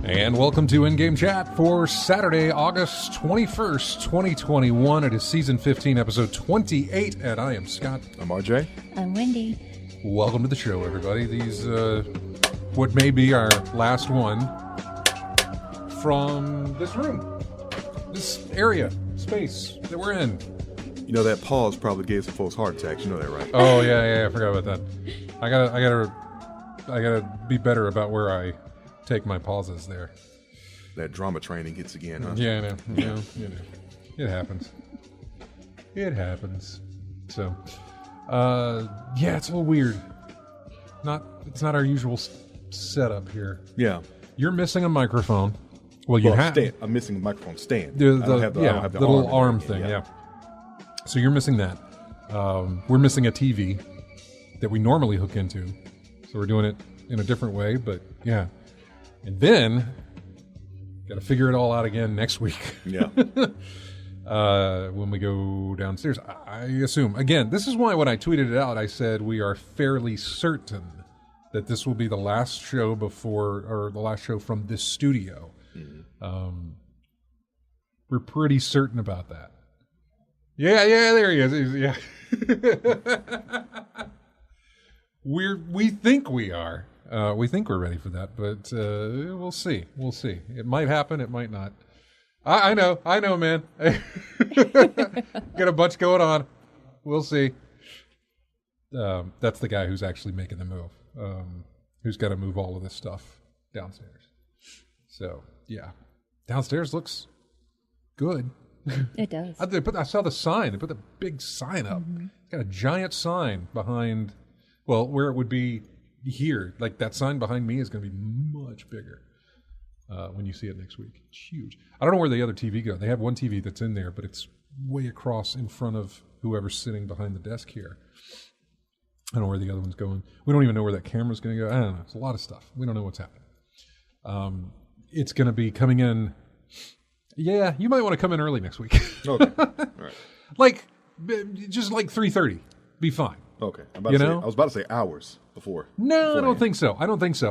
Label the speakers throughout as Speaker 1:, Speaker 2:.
Speaker 1: And welcome to In-Game Chat for Saturday, August 21st, 2021. It is Season 15, Episode 28, and I am Scott.
Speaker 2: I'm RJ.
Speaker 3: I'm Wendy.
Speaker 1: Welcome to the show, everybody. These, what may be our last one from this room, this area, space that we're in.
Speaker 2: You know, that pause probably gave some folks heart attacks. You know that, right?
Speaker 1: Oh, yeah, I forgot about that. I gotta be better about where I take my pauses there.
Speaker 2: That drama training hits again, huh?
Speaker 1: Yeah, I know. You know. It happens. So, yeah, it's a little weird. It's not our usual setup here.
Speaker 2: Yeah.
Speaker 1: You're missing a microphone. Well, you have.
Speaker 2: I'm missing a microphone stand.
Speaker 1: The
Speaker 2: I don't have the
Speaker 1: little arm thing. Yeah. So you're missing that. We're missing a TV that we normally hook into. So we're doing it in a different way, but yeah. And then, got to figure it all out again next week.
Speaker 2: Yeah.
Speaker 1: When we go downstairs. I assume. Again, this is why when I tweeted it out, I said we are fairly certain that this will be the last show the last show from this studio. Mm-hmm. We're pretty certain about that. Yeah, there he is. Yeah. We think we are. We think we're ready for that, but we'll see. It might happen. It might not. I know, man. Got a bunch going on. We'll see. That's the guy who's actually making the move. Who's got to move all of this stuff downstairs. So, yeah. Downstairs looks good.
Speaker 3: It does.
Speaker 1: I saw the sign. They put the big sign up. Mm-hmm. It's got a giant sign behind, well, where it would be here. Like that sign behind me is going to be much bigger when you see it next week. It's huge. I don't know where the other TV goes. They have one TV that's in there, but it's way across in front of whoever's sitting behind the desk here. I don't know where the other one's going. We don't even know where that camera's going to go. I don't know. It's a lot of stuff. We don't know what's happening. It's going to be coming in. Yeah, you might want to come in early next week.
Speaker 2: Okay. All right.
Speaker 1: Just like 3:30. Be fine.
Speaker 2: Okay. I was about to say hours before.
Speaker 1: No, I don't think so.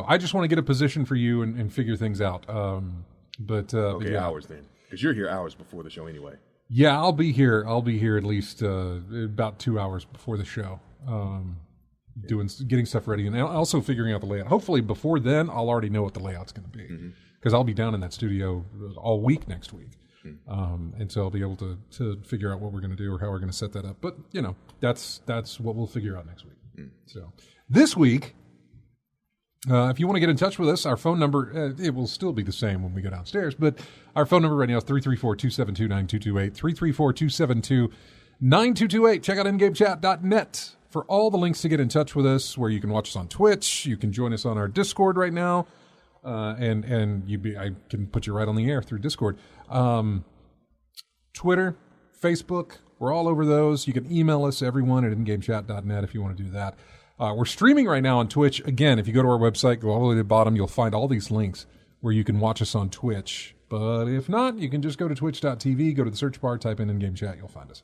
Speaker 1: I just want to get a position for you and figure things out. Okay,
Speaker 2: yeah. Hours then. Because you're here hours before the show anyway.
Speaker 1: Yeah, I'll be here at least about 2 hours before the show. Getting stuff ready and also figuring out the layout. Hopefully before then, I'll already know what the layout's going to be. Because I'll be down in that studio all week next week. And so I'll be able to figure out what we're going to do or how we're going to set that up. But, that's what we'll figure out next week. So this week, if you want to get in touch with us, our phone number, it will still be the same when we go downstairs, but our phone number right now is 334-272-9228, 334-272-9228. Check out ingamechat.net for all the links to get in touch with us, where you can watch us on Twitch. You can join us on our Discord right now. I can put you right on the air through Discord. Twitter, Facebook, we're all over those. You can email us, everyone, at ingamechat.net if you want to do that. We're streaming right now on Twitch. Again, if you go to our website, go all the way to the bottom, you'll find all these links where you can watch us on Twitch. But if not, you can just go to twitch.tv, go to the search bar, type in In-Game Chat, you'll find us.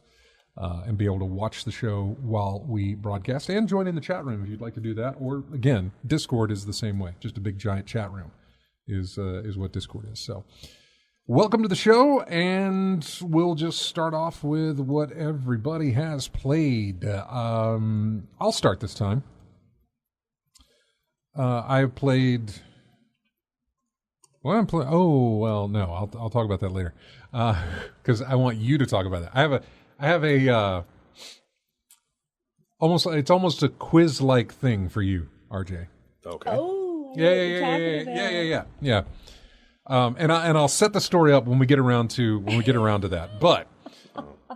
Speaker 1: And be able to watch the show while we broadcast and join in the chat room if you'd like to do that. Or, again, Discord is the same way. Just a big, giant chat room is what Discord is. So, Welcome to the show, and we'll just start off with what everybody has played. I'll start this time. I've played. What I'm playing? Oh well, no. I'll talk about that later, because I want you to talk about that. I have a it's almost a quiz-like thing for you, RJ.
Speaker 2: Okay.
Speaker 3: Oh,
Speaker 1: Yeah. And I'll set the story up when we get around to that. But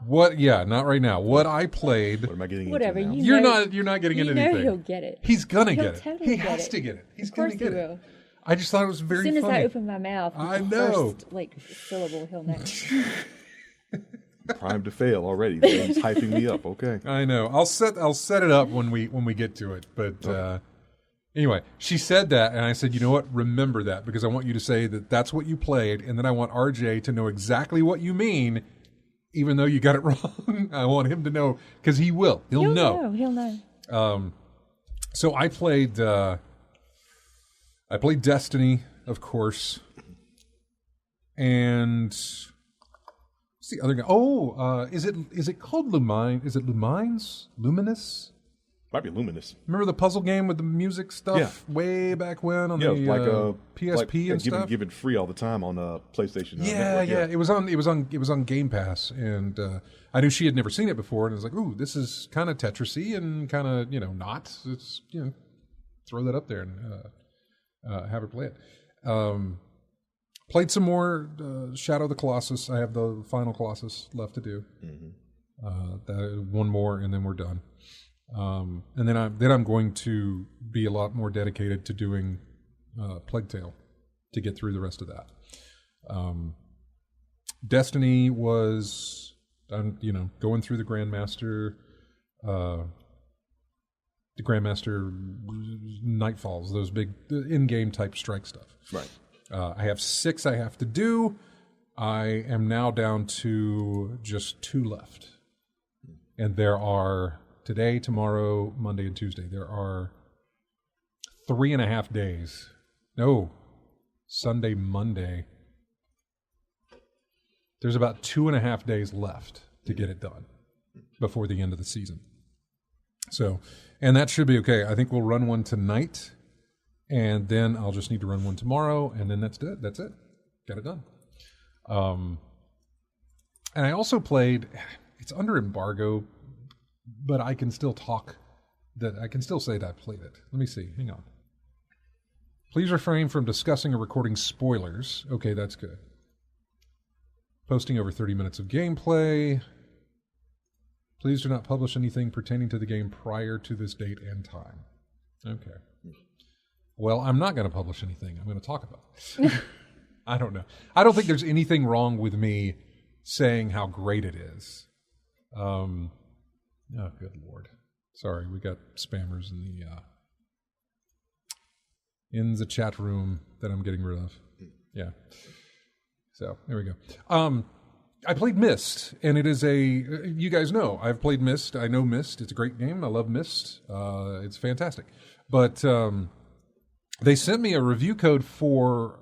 Speaker 1: what? Yeah, not right now. What I played.
Speaker 2: What am I getting
Speaker 3: whatever.
Speaker 2: into now?
Speaker 1: You're not getting into
Speaker 3: know
Speaker 1: anything.
Speaker 3: He'll get it.
Speaker 1: He's gonna
Speaker 3: He'll
Speaker 1: get it.
Speaker 3: totally
Speaker 1: He
Speaker 3: get
Speaker 1: has
Speaker 3: it.
Speaker 1: to get it. He's
Speaker 3: Of course
Speaker 1: gonna get
Speaker 3: he
Speaker 1: it.
Speaker 3: will.
Speaker 1: I just thought it was very
Speaker 3: As soon
Speaker 1: funny.
Speaker 3: as I open my mouth,
Speaker 1: I
Speaker 3: the
Speaker 1: know.
Speaker 3: first syllable he'll know.
Speaker 2: Primed to fail already. He's hyping me up. Okay.
Speaker 1: I know. I'll set it up when we get to it. But anyway, she said that, and I said, you know what? Remember that, because I want you to say that that's what you played, and then I want RJ to know exactly what you mean, even though you got it wrong. I want him to know, because he will. He'll know.
Speaker 3: He'll know.
Speaker 1: So I played Destiny, of course, and what's the other guy? Oh, is it called Lumine? Is it Lumines? Luminous?
Speaker 2: Might be Luminous.
Speaker 1: Remember the puzzle game with the music stuff way back when on the PSP and stuff?
Speaker 2: Given free all the time on PlayStation.
Speaker 1: Yeah.
Speaker 2: Network.
Speaker 1: It was on Gamepass, and I knew she had never seen it before, and I was like, "Ooh, this is kind of Tetris-y and kind of not." It's throw that up there and have her play it. Played some more Shadow of the Colossus. I have the final Colossus left to do. One more, and then we're done. And then I'm going to be a lot more dedicated to doing Plague Tale to get through the rest of that. Destiny was, going through the Grandmaster Nightfalls, those big in-game type strike stuff.
Speaker 2: Right.
Speaker 1: I have 6 I have to do. I am now down to just 2 left. And there are, today, tomorrow, Monday, and Tuesday, there are 3.5 days. No, Sunday, Monday. There's about 2.5 days left to get it done before the end of the season. So, and that should be okay. I think we'll run one tonight, and then I'll just need to run one tomorrow, and then that's it. That's it. Got it done. And I also played, it's under embargo, but I can still talk, that I can still say that I played it. Let me see. Hang on. Please refrain from discussing or recording spoilers. Okay, that's good. Posting over 30 minutes of gameplay. Please do not publish anything pertaining to the game prior to this date and time. Okay. Well, I'm not going to publish anything. I'm going to talk about it. I don't know. I don't think there's anything wrong with me saying how great it is. Oh, good Lord. Sorry, we got spammers in the chat room that I'm getting rid of. Yeah. So, there we go. I played Myst, and it is you guys know, I've played Myst. I know Myst. It's a great game. I love Myst. It's fantastic. But they sent me a review code for,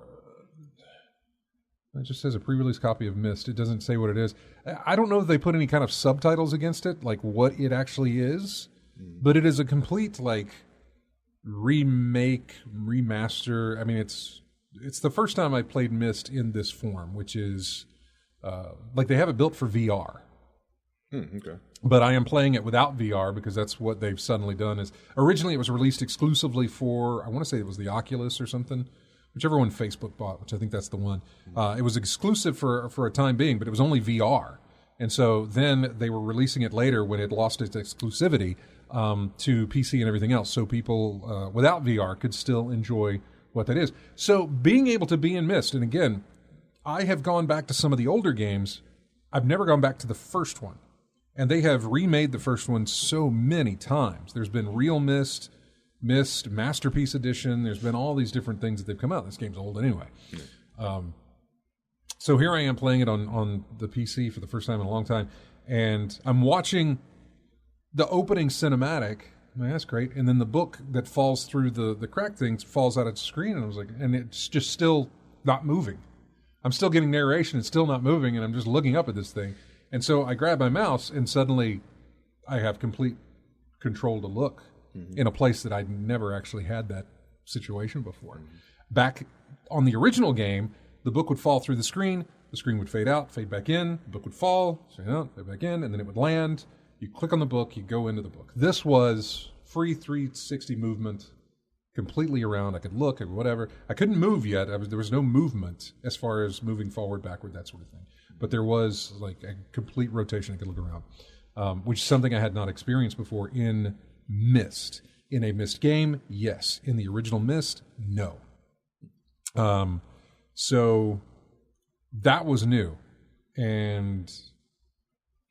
Speaker 1: it just says a pre-release copy of Myst. It doesn't say what it is. I don't know if they put any kind of subtitles against it, like what it actually is, but it is a complete, remake, remaster. I mean, it's the first time I played Myst in this form, which is, they have it built for VR.
Speaker 2: Okay.
Speaker 1: But I am playing it without VR because that's what they've suddenly done. Is originally it was released exclusively for, I want to say it was the Oculus or something, whichever one Facebook bought, which I think that's the one. It was exclusive for a time being, but it was only VR. And so then they were releasing it later when it lost its exclusivity to PC and everything else. So people without VR could still enjoy what that is. So being able to be in Myst, and again, I have gone back to some of the older games. I've never gone back to the first one. And they have remade the first one so many times. There's been Real Myst, Myst, Masterpiece Edition. There's been all these different things that they've come out. This game's old anyway. So here I am playing it on the PC for the first time in a long time. And I'm watching the opening cinematic. I'm like, that's great. And then the book that falls through the crack things falls out of the screen. And I was like, and it's just still not moving. I'm still getting narration. It's still not moving, and I'm just looking up at this thing. And so I grab my mouse, and suddenly I have complete control to look in a place that I'd never actually had that situation before. Back on the original game, the book would fall through the screen would fade out, fade back in, the book would fall, fade out, fade back in, and then it would land. You click on the book, you go into the book. This was free 360 movement, completely around. I could look at whatever. I couldn't move yet. There was no movement as far as moving forward, backward, that sort of thing. But there was like a complete rotation. I could look around, which is something I had not experienced before in Myst. In a Myst game, yes. In the original Myst, no. So that was new and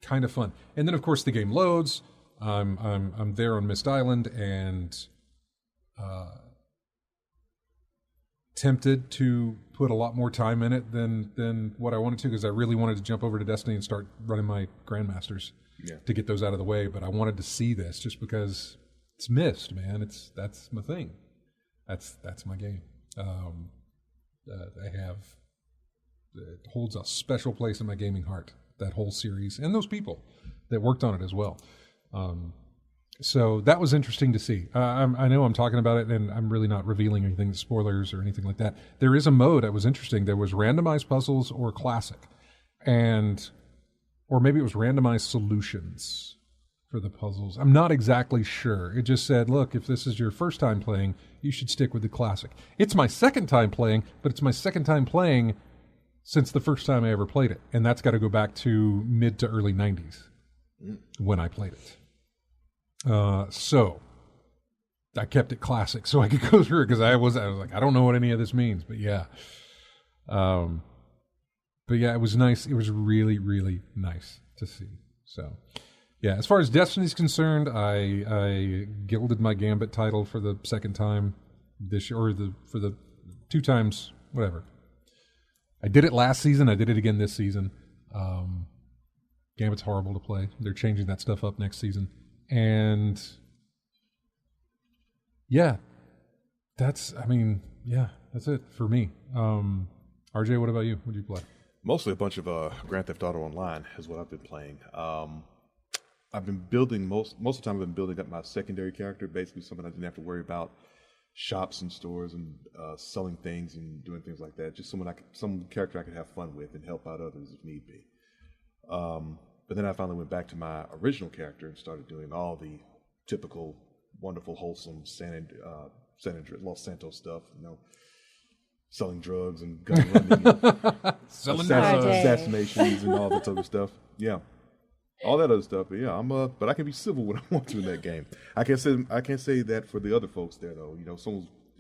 Speaker 1: kind of fun. And then, of course, the game loads. I'm there on Myst Island and tempted to put a lot more time in it than what I wanted to, because I really wanted to jump over to Destiny and start running my Grandmasters to get those out of the way. But I wanted to see this just because it's Myst, man. That's my thing. That's my game. It holds a special place in my gaming heart, that whole series, and those people that worked on it as well. So that was interesting to see. I know I'm talking about it, and I'm really not revealing anything, spoilers or anything like that. There is a mode that was interesting. There was randomized puzzles or classic, or maybe it was randomized solutions for the puzzles. I'm not exactly sure. It just said, look, if this is your first time playing, you should stick with the classic. It's my second time playing, but it's my second time playing since the first time I ever played it. And that's got to go back to mid to early 90s when I played it. So I kept it classic so I could go through it, because I was like, I don't know what any of this means, but yeah. But yeah, it was nice. It was really, really nice to see. So yeah, as far as Destiny's concerned, I gilded my Gambit title for the second time this year, or for the 2 times, whatever. I did it last season. I did it again this season. Gambit's horrible to play. They're changing that stuff up next season. And yeah, that's it for me. RJ, what about you? What did you play?
Speaker 2: Mostly a bunch of Grand Theft Auto Online is what I've been playing. I've been building most of the time. I've been building up my secondary character, basically something I didn't have to worry about shops and stores and selling things and doing things like that. Just some character I could have fun with and help out others if need be. But then I finally went back to my original character and started doing all the typical, wonderful, wholesome Los Santos stuff. Selling drugs and gun running, assassinations and all that other stuff. Yeah. All that other stuff, but yeah, but I can be civil when I want to in that game. I can't say that for the other folks there though.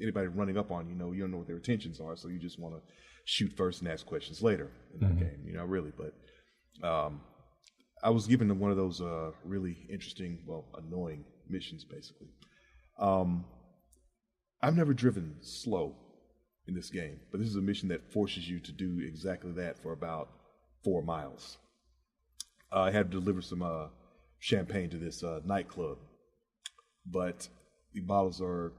Speaker 2: Anybody running up on you don't know what their intentions are, so you just want to shoot first and ask questions later in that game. Really. But I was given one of those really interesting, annoying missions basically. I've never driven slow in this game, but this is a mission that forces you to do exactly that for about 4 miles. I had to deliver some champagne to this nightclub, but the bottles are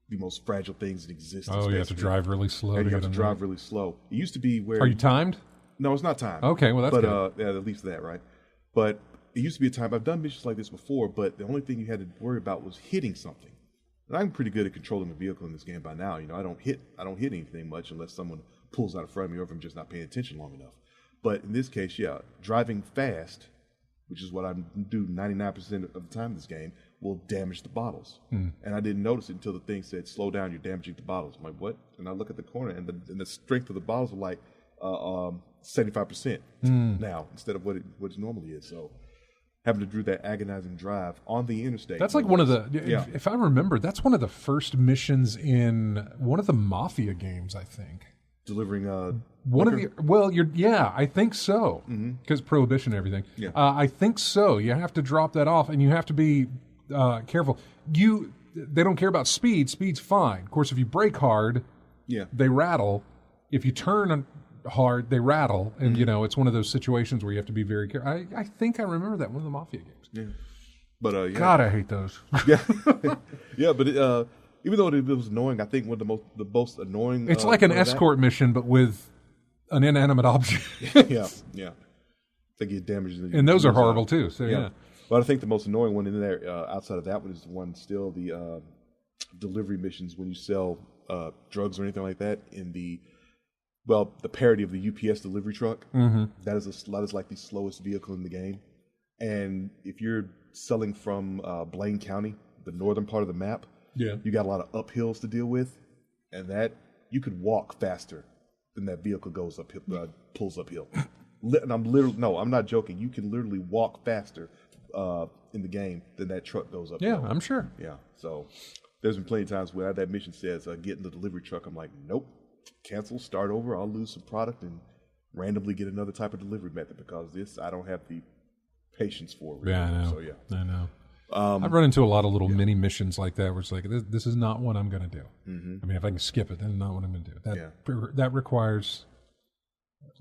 Speaker 2: the most fragile things in existence.
Speaker 1: Oh, you have to drive really slow.
Speaker 2: And you have to drive really slow. It used to be where...
Speaker 1: Are you timed?
Speaker 2: No, it's not timed.
Speaker 1: Okay, well, that's good.
Speaker 2: Yeah, at least that, right? But it used to be a time... I've done missions like this before, but the only thing you had to worry about was hitting something. And I'm pretty good at controlling the vehicle in this game by now. I don't hit anything much unless someone pulls out in front of me or if I'm just not paying attention long enough. But in this case, yeah, driving fast, which is what I do 99% of the time in this game, will damage the bottles. And I didn't notice it until the thing said, slow down, you're damaging the bottles. I'm like, what? And I look at the corner, and the strength of the bottles are like 75% now instead of what it normally is. So having to do that agonizing drive on the interstate.
Speaker 1: That's like one of the, if I remember, that's one of the first missions in one of the Mafia games, I think.
Speaker 2: Delivering
Speaker 1: I think so, because Prohibition and everything. Yeah. I think so. You have to drop that off, and you have to be careful. They don't care about speed. Speed's fine. Of course, if you brake hard, they rattle. If you turn hard, they rattle, and it's one of those situations where you have to be very careful. I think I remember that one of the Mafia games.
Speaker 2: Yeah, but
Speaker 1: God, I hate those.
Speaker 2: Yeah, but even though it was annoying, I think one of the most annoying.
Speaker 1: It's like an escort mission, but with an inanimate object.
Speaker 2: yeah. They get damaged.
Speaker 1: And those are horrible too. So yeah.
Speaker 2: But I think the most annoying one in there, outside of that one, is the one still the delivery missions when you sell drugs or anything like that in the parody of the UPS delivery truck.
Speaker 1: Mm-hmm.
Speaker 2: That is like the slowest vehicle in the game. And if you're selling from Blaine County, the northern part of the map, you got a lot of uphills to deal with, and that you could walk faster than that vehicle goes uphill, pulls uphill. And I'm not joking. You can literally walk faster in the game than that truck goes uphill.
Speaker 1: Yeah, I'm sure.
Speaker 2: Yeah, so there's been plenty of times where that mission says get in the delivery truck. I'm like, nope, cancel, start over. I'll lose some product and randomly get another type of delivery method because this I don't have the patience for. Really.
Speaker 1: Yeah, I know.
Speaker 2: So yeah,
Speaker 1: I know. I've run into a lot of little mini missions like that where it's like, this is not what I'm going to do.
Speaker 2: Mm-hmm.
Speaker 1: I mean, if I can skip it, then not what I'm going to do. That requires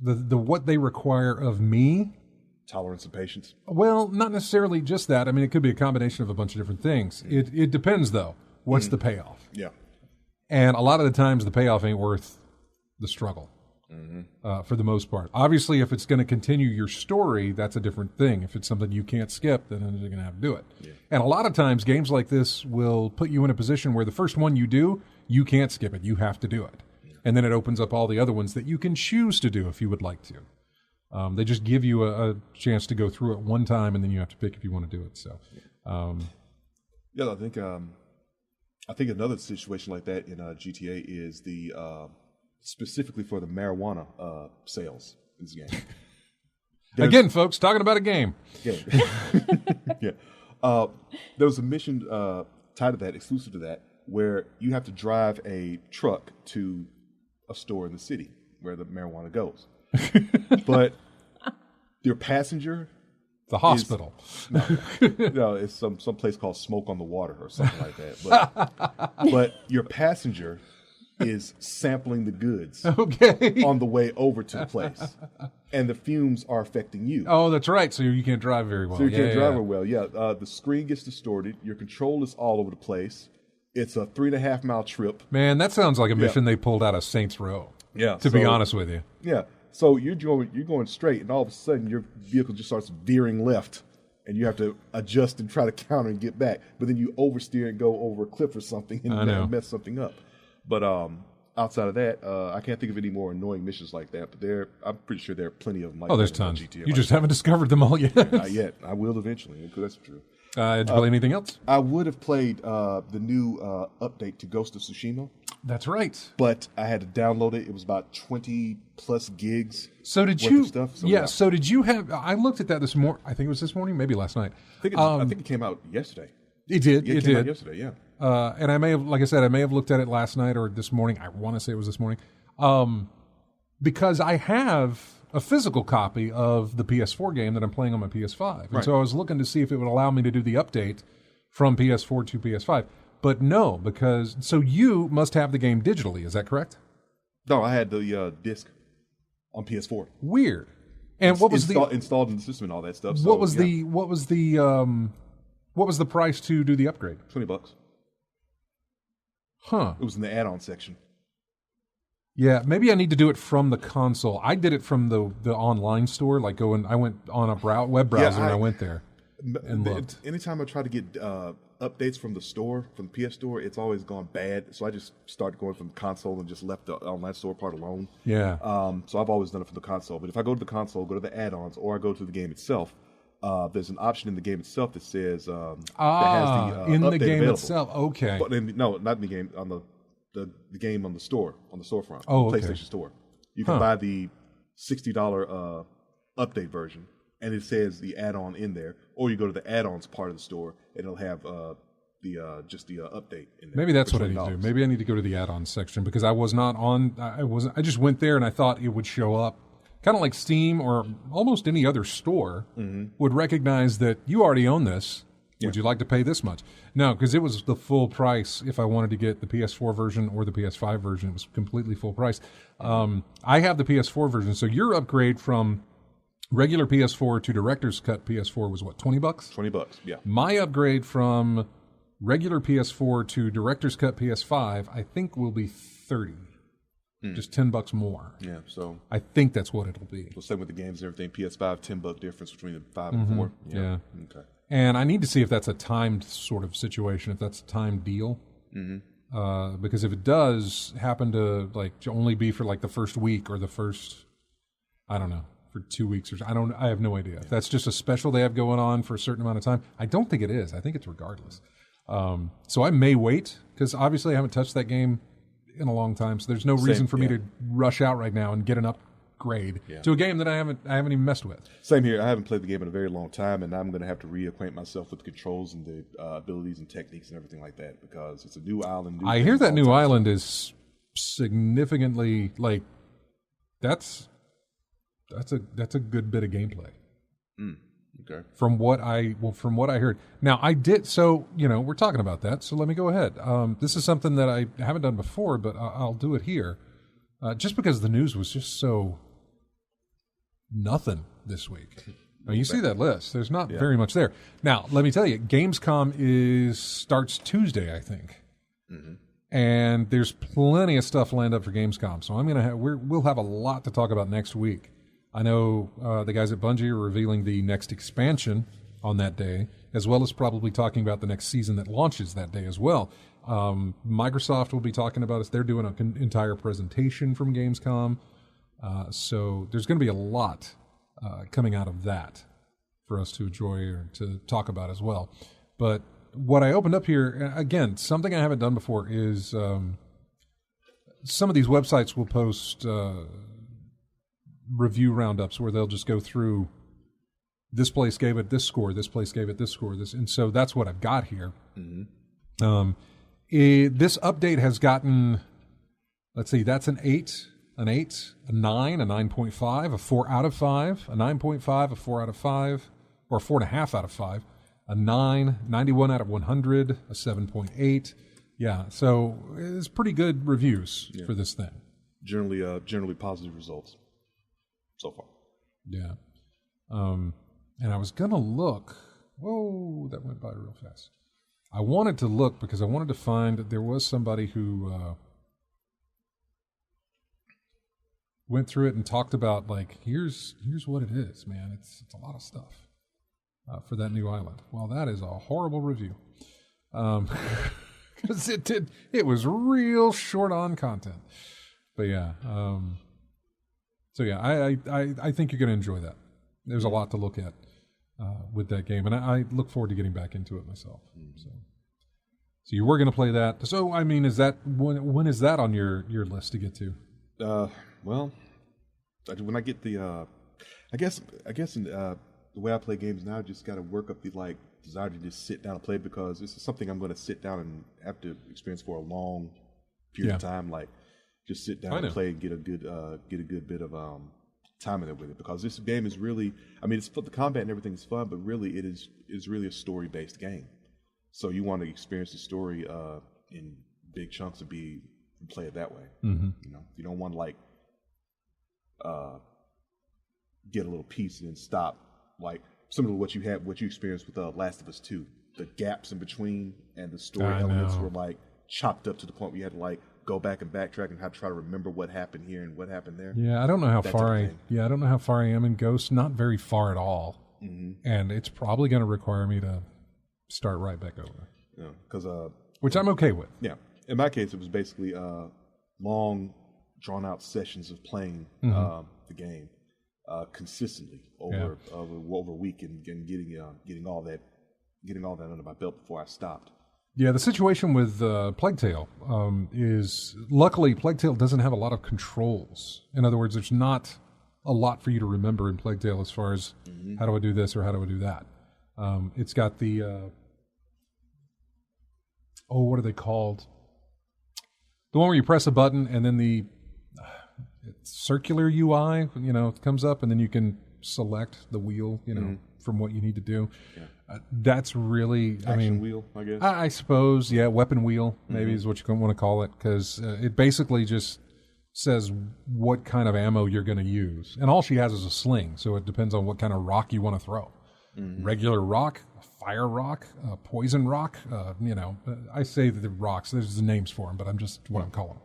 Speaker 1: the what they require of me.
Speaker 2: Tolerance and patience.
Speaker 1: Well, not necessarily just that. I mean, it could be a combination of a bunch of different things. Mm-hmm. It depends, though. What's the payoff?
Speaker 2: Yeah.
Speaker 1: And a lot of the times the payoff ain't worth the struggle. Mm-hmm. For the most part. Obviously, if it's going to continue your story, that's a different thing. If it's something you can't skip, then you're going to have to do it. Yeah. And a lot of times, games like this will put you in a position where the first one you do, you can't skip it. You have to do it. Yeah. And then it opens up all the other ones that you can choose to do if you would like to. They just give you a chance to go through it one time, and then you have to pick if you want to do it. So,
Speaker 2: I think another situation like that in GTA is the specifically for the marijuana sales in this game.
Speaker 1: Again, folks, talking about a game.
Speaker 2: Yeah. There was a mission tied to that, exclusive to that, where you have to drive a truck to a store in the city where the marijuana goes. But your passenger...
Speaker 1: The hospital.
Speaker 2: No, it's some place called Smoke on the Water or something like that. But your passenger is sampling the goods on the way over to the place. And the fumes are affecting you.
Speaker 1: Oh, that's right. So you can't drive very well.
Speaker 2: So you can't drive very well, yeah. The screen gets distorted. Your control is all over the place. It's a 3.5 mile trip.
Speaker 1: Man, that sounds like a mission they pulled out of Saints Row.
Speaker 2: Yeah.
Speaker 1: To be honest with you.
Speaker 2: Yeah. So you're going straight, and all of a sudden your vehicle just starts veering left, and you have to adjust and try to counter and get back. But then you oversteer and go over a cliff or something and mess something up. But outside of that, I can't think of any more annoying missions like that. But I'm pretty sure there are plenty of them. Like
Speaker 1: there's tons. You just haven't discovered them all yet.
Speaker 2: Not yet. I will eventually, because that's true.
Speaker 1: Did you play anything else?
Speaker 2: I would have played the new update to Ghost of Tsushima.
Speaker 1: That's right.
Speaker 2: But I had to download it. It was about 20 plus gigs.
Speaker 1: So did you? Stuff. So, So did you have? I looked at that this morning. I think it was this morning, maybe last night.
Speaker 2: I think it came out yesterday.
Speaker 1: It did.
Speaker 2: It came out yesterday. Yeah.
Speaker 1: And I may have, like I said, looked at it last night or this morning. I want to say it was this morning, because I have a physical copy of the PS4 game that I'm playing on my PS5, and so I was looking to see if it would allow me to do the update from PS4 to PS5. But no, because so you must have the game digitally. Is that correct?
Speaker 2: No, I had the disc on PS4.
Speaker 1: Weird. And what was
Speaker 2: installed in the system and all that stuff? So,
Speaker 1: what was the price to do the upgrade?
Speaker 2: $20.
Speaker 1: Huh.
Speaker 2: It was in the add-on section.
Speaker 1: Yeah, maybe I need to do it from the console. I did it from the online store. Like I went on a web browser and I went there and looked.
Speaker 2: Anytime I try to get updates from the store, from the PS Store, it's always gone bad. So I just started going from the console and just left the online store part alone.
Speaker 1: Yeah.
Speaker 2: So I've always done it from the console. But if I go to the console, go to the add-ons, or I go to the game itself, there's an option in the game itself that says that has the
Speaker 1: in
Speaker 2: update
Speaker 1: the game
Speaker 2: available.
Speaker 1: Itself. Okay.
Speaker 2: But no, not in the game, on the game on the store, on the storefront,
Speaker 1: the
Speaker 2: PlayStation Store. You can buy the $60 update version, and it says the add-on in there, or you go to the add-ons part of the store, and it'll have the update in there.
Speaker 1: Maybe that's what I need to do. Maybe I need to go to the add-ons section, because I was not on. I just went there and I thought it would show up, kind of like Steam or almost any other store would recognize that you already own this. Would you like to pay this much? No, because it was the full price. If I wanted to get the PS4 version or the PS5 version, it was completely full price. I have the PS4 version, so your upgrade from regular PS4 to Director's Cut PS4 was what, $20?
Speaker 2: $20, yeah.
Speaker 1: My upgrade from regular PS4 to Director's Cut PS5, I think, will be $30. just $10 more.
Speaker 2: Yeah, so
Speaker 1: I think that's what it'll be.
Speaker 2: so same with the games and everything. PS5, $10 difference between the 5 and 4.
Speaker 1: Yeah.
Speaker 2: Okay.
Speaker 1: And I need to see if that's a timed sort of situation, if that's a timed deal. Because if it does happen to only be for like the first week or the first, I don't know, for 2 weeks or I have no idea. If that's just a special they have going on for a certain amount of time. I don't think it is. I think it's regardless. So I may wait because obviously I haven't touched that game in a long time. So there's no reason for me to rush out right now and get an upgrade to a game that I haven't even messed with.
Speaker 2: Same here. I haven't played the game in a very long time, and I'm going to have to reacquaint myself with the controls and the abilities and techniques and everything like that because it's a new island.
Speaker 1: I hear that new island is significantly that's a good bit of gameplay.
Speaker 2: Okay.
Speaker 1: From what I heard. Now I did. So we're talking about that. So let me go ahead. This is something that I haven't done before, but I'll do it here, just because the news was just so nothing this week. Now, you see that list. There's not very much there. Now let me tell you, Gamescom starts Tuesday, I think, and there's plenty of stuff lined up for Gamescom. So we'll have a lot to talk about next week. I know the guys at Bungie are revealing the next expansion on that day, as well as probably talking about the next season that launches that day as well. Microsoft will be talking about us. They're doing an entire presentation from Gamescom. So there's going to be a lot coming out of that for us to enjoy or to talk about as well. But what I opened up here, again, something I haven't done before is some of these websites will post review roundups where they'll just go through this place gave it this score, this place gave it this score, and so that's what I've got here. This update has gotten, let's see, that's an 8, a 9, a 9.5, a 4 out of 5, a 9.5, a 4 out of 5, or 4.5 out of 5, a 9, 91 out of 100, a 7.8. Yeah, so it's pretty good reviews for this thing.
Speaker 2: Generally positive results so far.
Speaker 1: Yeah. And I was going to look. Whoa, that went by real fast. I wanted to look because I wanted to find that there was somebody who went through it and talked about, here's what it is, man. It's a lot of stuff for that new island. Well, that is a horrible review. Because it was real short on content. But yeah. So yeah, I think you're going to enjoy that. There's a lot to look at with that game, and I look forward to getting back into it myself. So you were going to play that. So I mean, is that when is that on your list to get to?
Speaker 2: Well, when I get the, I guess in, the way I play games now, I just got to work up the desire to just sit down and play because this is something I'm going to sit down and have to experience for a long period of time. Just sit down and play and get a good bit of time in it with it because this game is really, I mean, it's the combat and everything is fun, but really it is really a story based game. So you want to experience the story in big chunks and play it that way. You don't want to get a little piece and then stop, similar to what you experienced with Last of Us 2. The gaps in between and the story elements were chopped up to the point where you had to go back and backtrack and have to try to remember what happened here and what happened there.
Speaker 1: Yeah, I don't know how far I am in Ghost. Not very far at all. And it's probably going to require me to start right back over.
Speaker 2: Yeah, because
Speaker 1: which I'm okay with.
Speaker 2: Yeah, in my case, it was basically long, drawn out sessions of playing the game consistently over a week and getting all that under my belt before I stopped.
Speaker 1: Yeah, the situation with Plague Tale is, luckily, Plague Tale doesn't have a lot of controls. In other words, there's not a lot for you to remember in Plague Tale as far as how do I do this or how do I do that. It's got the, what are they called? The one where you press a button and then the circular UI, it comes up and then you can select the wheel, from what you need to do. Yeah. That's really,
Speaker 2: action wheel, I guess.
Speaker 1: I suppose, yeah, weapon wheel maybe is what you want to call it, because it basically just says what kind of ammo you're going to use. And all she has is a sling, so it depends on what kind of rock you want to throw. Regular rock, fire rock, poison rock, I say that the rocks, there's the names for them, but I'm just what I'm calling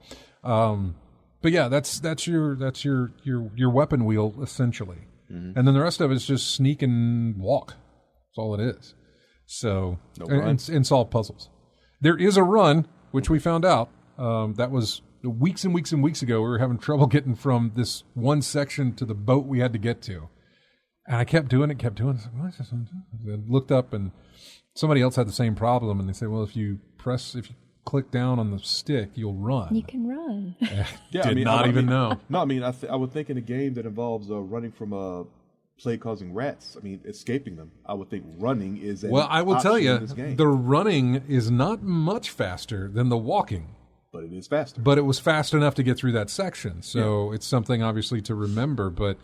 Speaker 1: them. But yeah, that's your weapon wheel essentially, and then the rest of it is just sneak and walk. That's all it is. So and solve puzzles. There is a run which we found out that was weeks and weeks and weeks ago. We were having trouble getting from this one section to the boat we had to get to, and I kept doing it. I was like, what is this? I looked up and somebody else had the same problem, and they said, well, if you click down on the stick, you'll run.
Speaker 3: You can run.
Speaker 2: Yeah,
Speaker 1: Did not even know.
Speaker 2: No, I mean, I would think in a game that involves running from plague-causing rats, I mean, escaping them, I would think running is
Speaker 1: Well, I will tell you,
Speaker 2: in this game.
Speaker 1: the running is not much faster than the walking.
Speaker 2: But it is faster.
Speaker 1: But it was fast enough to get through that section. So it's something, obviously, to remember. But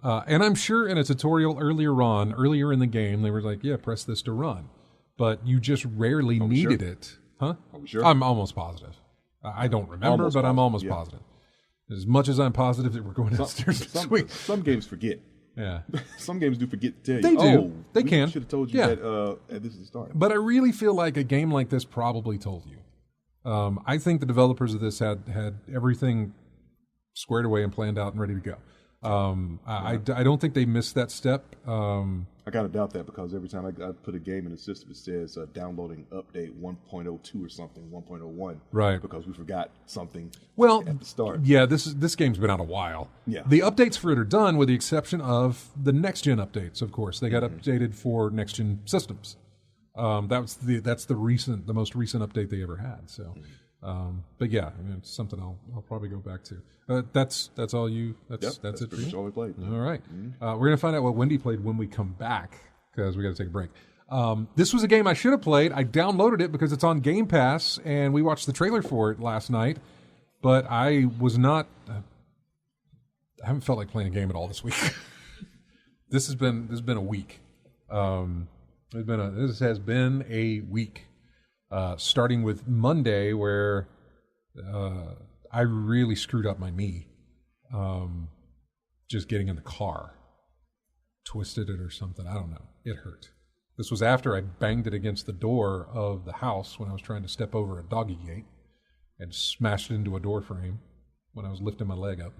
Speaker 1: and I'm sure in a tutorial earlier in the game, they were like, yeah, press this to run. But you just rarely needed it. Huh?
Speaker 2: Are we sure?
Speaker 1: I'm almost positive. I don't remember, but I'm almost positive. As much as I'm positive that we're going downstairs this week.
Speaker 2: Some games forget.
Speaker 1: Yeah.
Speaker 2: Some games do forget to tell
Speaker 1: They
Speaker 2: you.
Speaker 1: do. They
Speaker 2: we
Speaker 1: can.
Speaker 2: should have told you
Speaker 1: Yeah.
Speaker 2: that this is the start.
Speaker 1: But I really feel like a game like this probably told you. I think the developers of this had everything squared away and planned out and ready to go. I don't think they missed that step.
Speaker 2: I gotta doubt that because every time I put a game in the system, it says downloading update 1.02 or something, 1.01.
Speaker 1: Right.
Speaker 2: Because we forgot something
Speaker 1: Well,
Speaker 2: at the start.
Speaker 1: yeah, this game's been out a while.
Speaker 2: Yeah.
Speaker 1: The updates for it are done, with the exception of the next gen updates. Of course, they got updated for next gen systems. That's the most recent update they ever had. So, but yeah, I mean, it's something I'll probably go back to. That's all you. That's it for
Speaker 2: pretty much
Speaker 1: you.
Speaker 2: all we played.
Speaker 1: All right. We're gonna find out what Wendy played when we come back because we got to take a break. This was a game I should have played. I downloaded it because it's on Game Pass, and we watched the trailer for it last night. But I was not. I haven't felt like playing a game at all this week. This has been a week. This has been a week, starting with Monday where I really screwed up my knee. Just getting in the car, twisted it or something. I don't know. It hurt. This was after I banged it against the door of the house when I was trying to step over a doggy gate and smashed it into a door frame when I was lifting my leg up.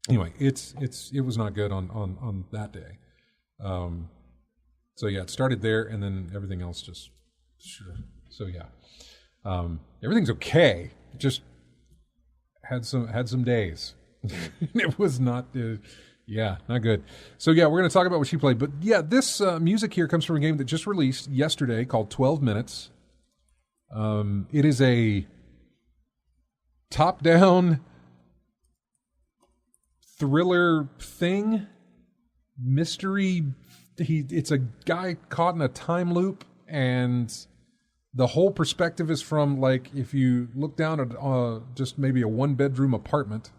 Speaker 1: Anyway, it was not good on that day. So yeah, it started there, and then everything else just sure. So yeah, everything's okay. Just had some days. It was not, not good. So yeah, we're going to talk about what she played. But yeah, this music here comes from a game that just released yesterday called 12 Minutes. It is a top-down thriller thing, mystery. It's a guy caught in a time loop, and the whole perspective is from, like, if you look down at just maybe a one-bedroom apartment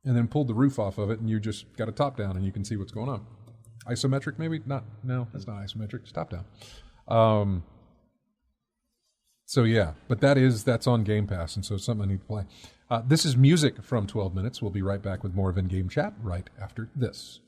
Speaker 1: and then pulled the roof off of it, and you just got a top-down, and you can see what's going on. Isometric, maybe? No, that's not isometric. It's top-down. So, yeah, but that's on Game Pass, and so it's something I need to play. This is music from 12 Minutes. We'll be right back with more of In-Game Chat right after this.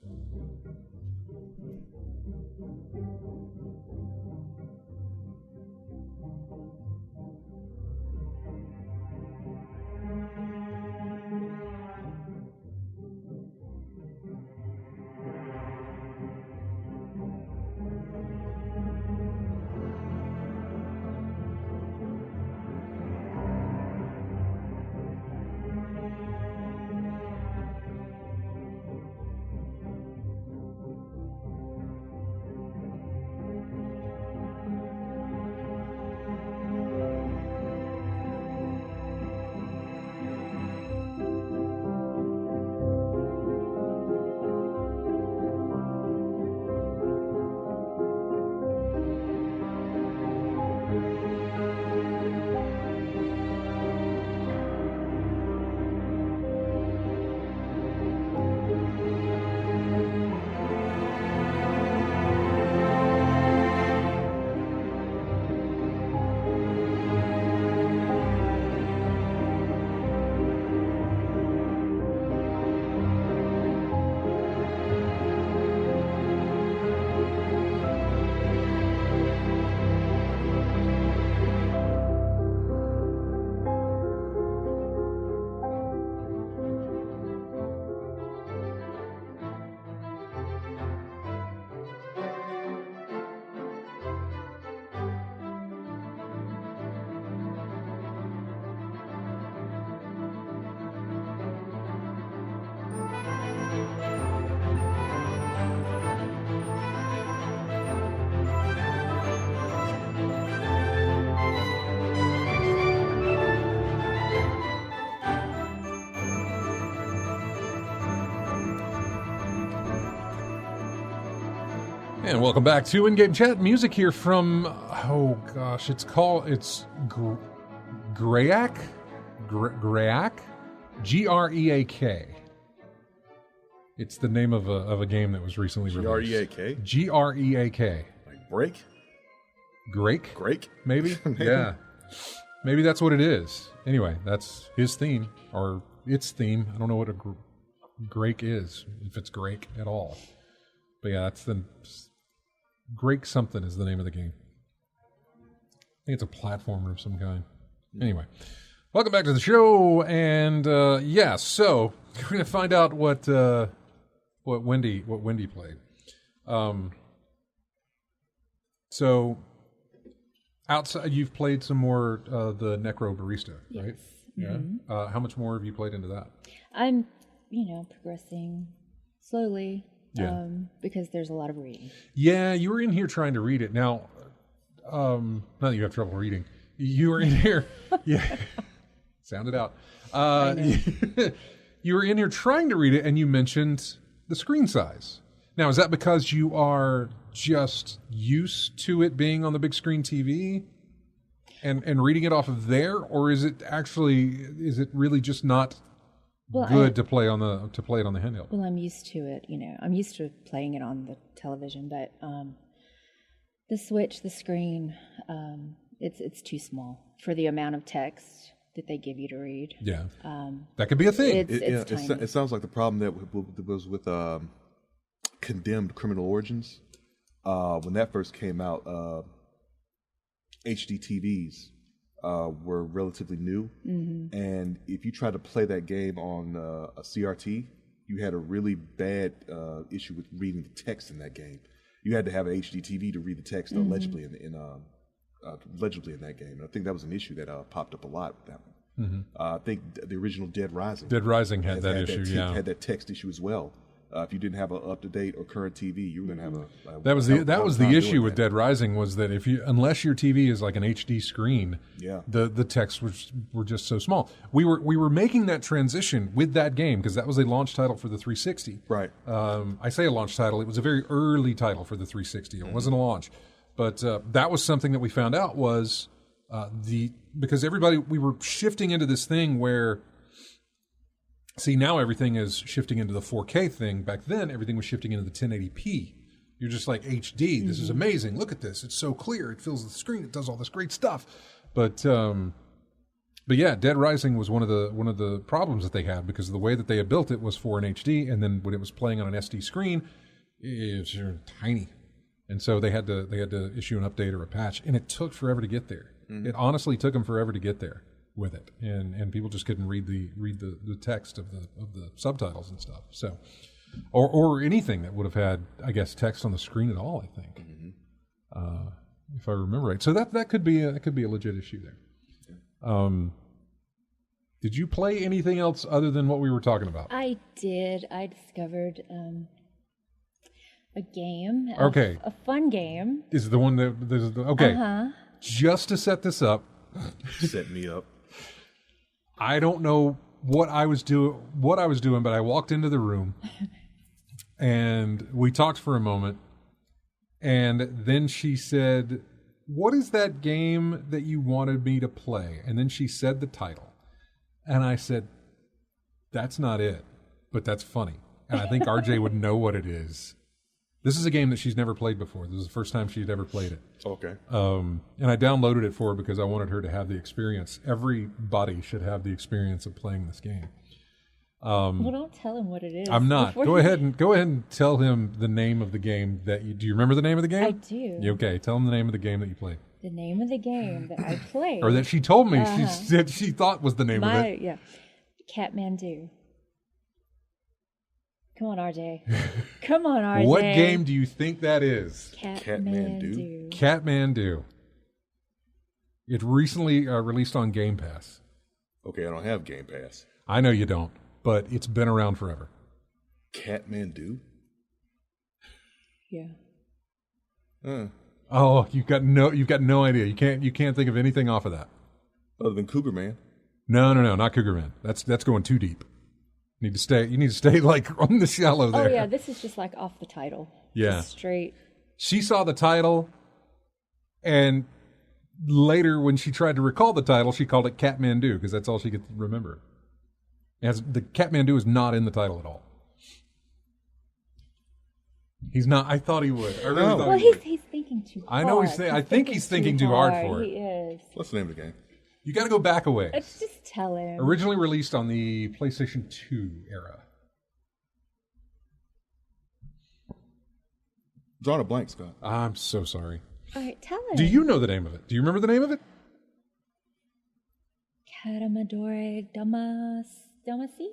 Speaker 1: And welcome back to In-Game Chat. Music here from, oh gosh, it's Greak? Greak? Greak. It's the name of a game that was recently released.
Speaker 2: Greak?
Speaker 1: Greak.
Speaker 2: Like break?
Speaker 1: Greak? Maybe? Yeah. Maybe that's what it is. Anyway, that's his theme, or its theme. I don't know what a Greak is, if it's Greak at all. But yeah, that's the... Greak something is the name of the game. I think it's a platformer of some kind. Anyway, welcome back to the show, and so we're going to find out what Wendy played. So outside, you've played some more the Necro Barista, right?
Speaker 3: Yes. Mm-hmm.
Speaker 1: Yeah. How much more have you played into that?
Speaker 3: I'm, progressing slowly.
Speaker 1: Yeah.
Speaker 3: Because there's a lot of reading.
Speaker 1: Yeah, you were in here trying to read it. Now, not that you have trouble reading. You were in here. Yeah. Sound it out. You were in here trying to read it, and you mentioned the screen size. Now, is that because you are just used to it being on the big screen TV and reading it off of there, or is it really just not good to play it on the handheld?
Speaker 3: Well, I'm used to it. I'm used to playing it on the television, but the Switch, the screen, it's too small for the amount of text that they give you to read.
Speaker 1: Yeah, that could be a thing.
Speaker 2: It sounds like the problem that was with Condemned Criminal Origins. When that first came out, HD TVs were relatively new, and if you tried to play that game on a CRT, you had a really bad issue with reading the text in that game. You had to have an HD TV to read the text legibly in that game. And I think that was an issue that popped up a lot with that one. I think the original Dead Rising had that issue. Had that text issue as well. If you didn't have an up-to-date or current TV, you were going to have
Speaker 1: that was the issue with Dead Rising, was that unless your TV is like an HD screen, the texts were just so small. We were making that transition with that game because that was a launch title for the 360.
Speaker 2: Right.
Speaker 1: I say a launch title; it was a very early title for the 360. It wasn't a launch, but that was something that we found out was because we were shifting into this thing where. See, now everything is shifting into the 4K thing. Back then, everything was shifting into the 1080p. You're just like, HD, this is amazing. Look at this. It's so clear. It fills the screen. It does all this great stuff. But yeah, Dead Rising was one of the problems that they had because the way that they had built it was for an HD, and then when it was playing on an SD screen, it was tiny. And so they had to issue an update or a patch, and it took forever to get there. It honestly took them forever to get there with it, and people just couldn't read the text of the subtitles and stuff. So, or anything that would have had, I guess, text on the screen at all. I think, if I remember right. So that could be a legit issue there. Did you play anything else other than what we were talking about?
Speaker 3: I did. I discovered a game.
Speaker 1: Okay,
Speaker 3: a fun game.
Speaker 1: Is the one that there's okay? Just to set this up.
Speaker 2: Set me up.
Speaker 1: I don't know what I was doing, but I walked into the room and we talked for a moment, and then she said, "What is that game that you wanted me to play?" And then she said the title, and I said, "That's not it, but that's funny." And I think RJ would know what it is. This is a game that she's never played before. This is the first time she'd ever played it.
Speaker 2: Okay.
Speaker 1: And I downloaded it for her because I wanted her to have the experience. Everybody should have the experience of playing this game.
Speaker 3: Well, don't tell him what it is.
Speaker 1: I'm not. Go ahead and tell him the name of the game that you... Do you remember the name of the game?
Speaker 3: I do.
Speaker 1: Okay, tell him the name of the game that you played.
Speaker 3: The name of the game that I played.
Speaker 1: Or that she told me she said she thought was the name of it.
Speaker 3: Yeah. Catmandu. Come on, RJ. Come on, RJ.
Speaker 1: What game do you think that is?
Speaker 3: Catmandu.
Speaker 1: Catmandu. It recently released on Game Pass.
Speaker 2: Okay, I don't have Game Pass.
Speaker 1: I know you don't, but it's been around forever.
Speaker 2: Catmandu?
Speaker 3: Yeah.
Speaker 1: Oh, you've got no idea. You can't think of anything off of that.
Speaker 2: Other than Cougar Man.
Speaker 1: No, not Cougar Man. That's going too deep. You need to stay like on the shallow there.
Speaker 3: Oh yeah, this is just like off the title.
Speaker 1: Yeah.
Speaker 3: Just straight.
Speaker 1: She saw the title, and later when she tried to recall the title, she called it Kathmandu because that's all she could remember. The Kathmandu is not in the title at all. He's not. I thought he would. I really thought
Speaker 3: Well,
Speaker 1: he would.
Speaker 3: he's thinking too hard.
Speaker 1: I know I think he's thinking too hard for it.
Speaker 3: He is.
Speaker 2: What's the name of the game?
Speaker 1: You got to go back a ways.
Speaker 3: Let's just tell him.
Speaker 1: Originally released on the PlayStation 2 era.
Speaker 2: Drawing a blank, Scott.
Speaker 1: I'm so sorry.
Speaker 3: All right, tell him.
Speaker 1: Do you know the name of it? Do you remember the name of it?
Speaker 3: Katamadore Damasi?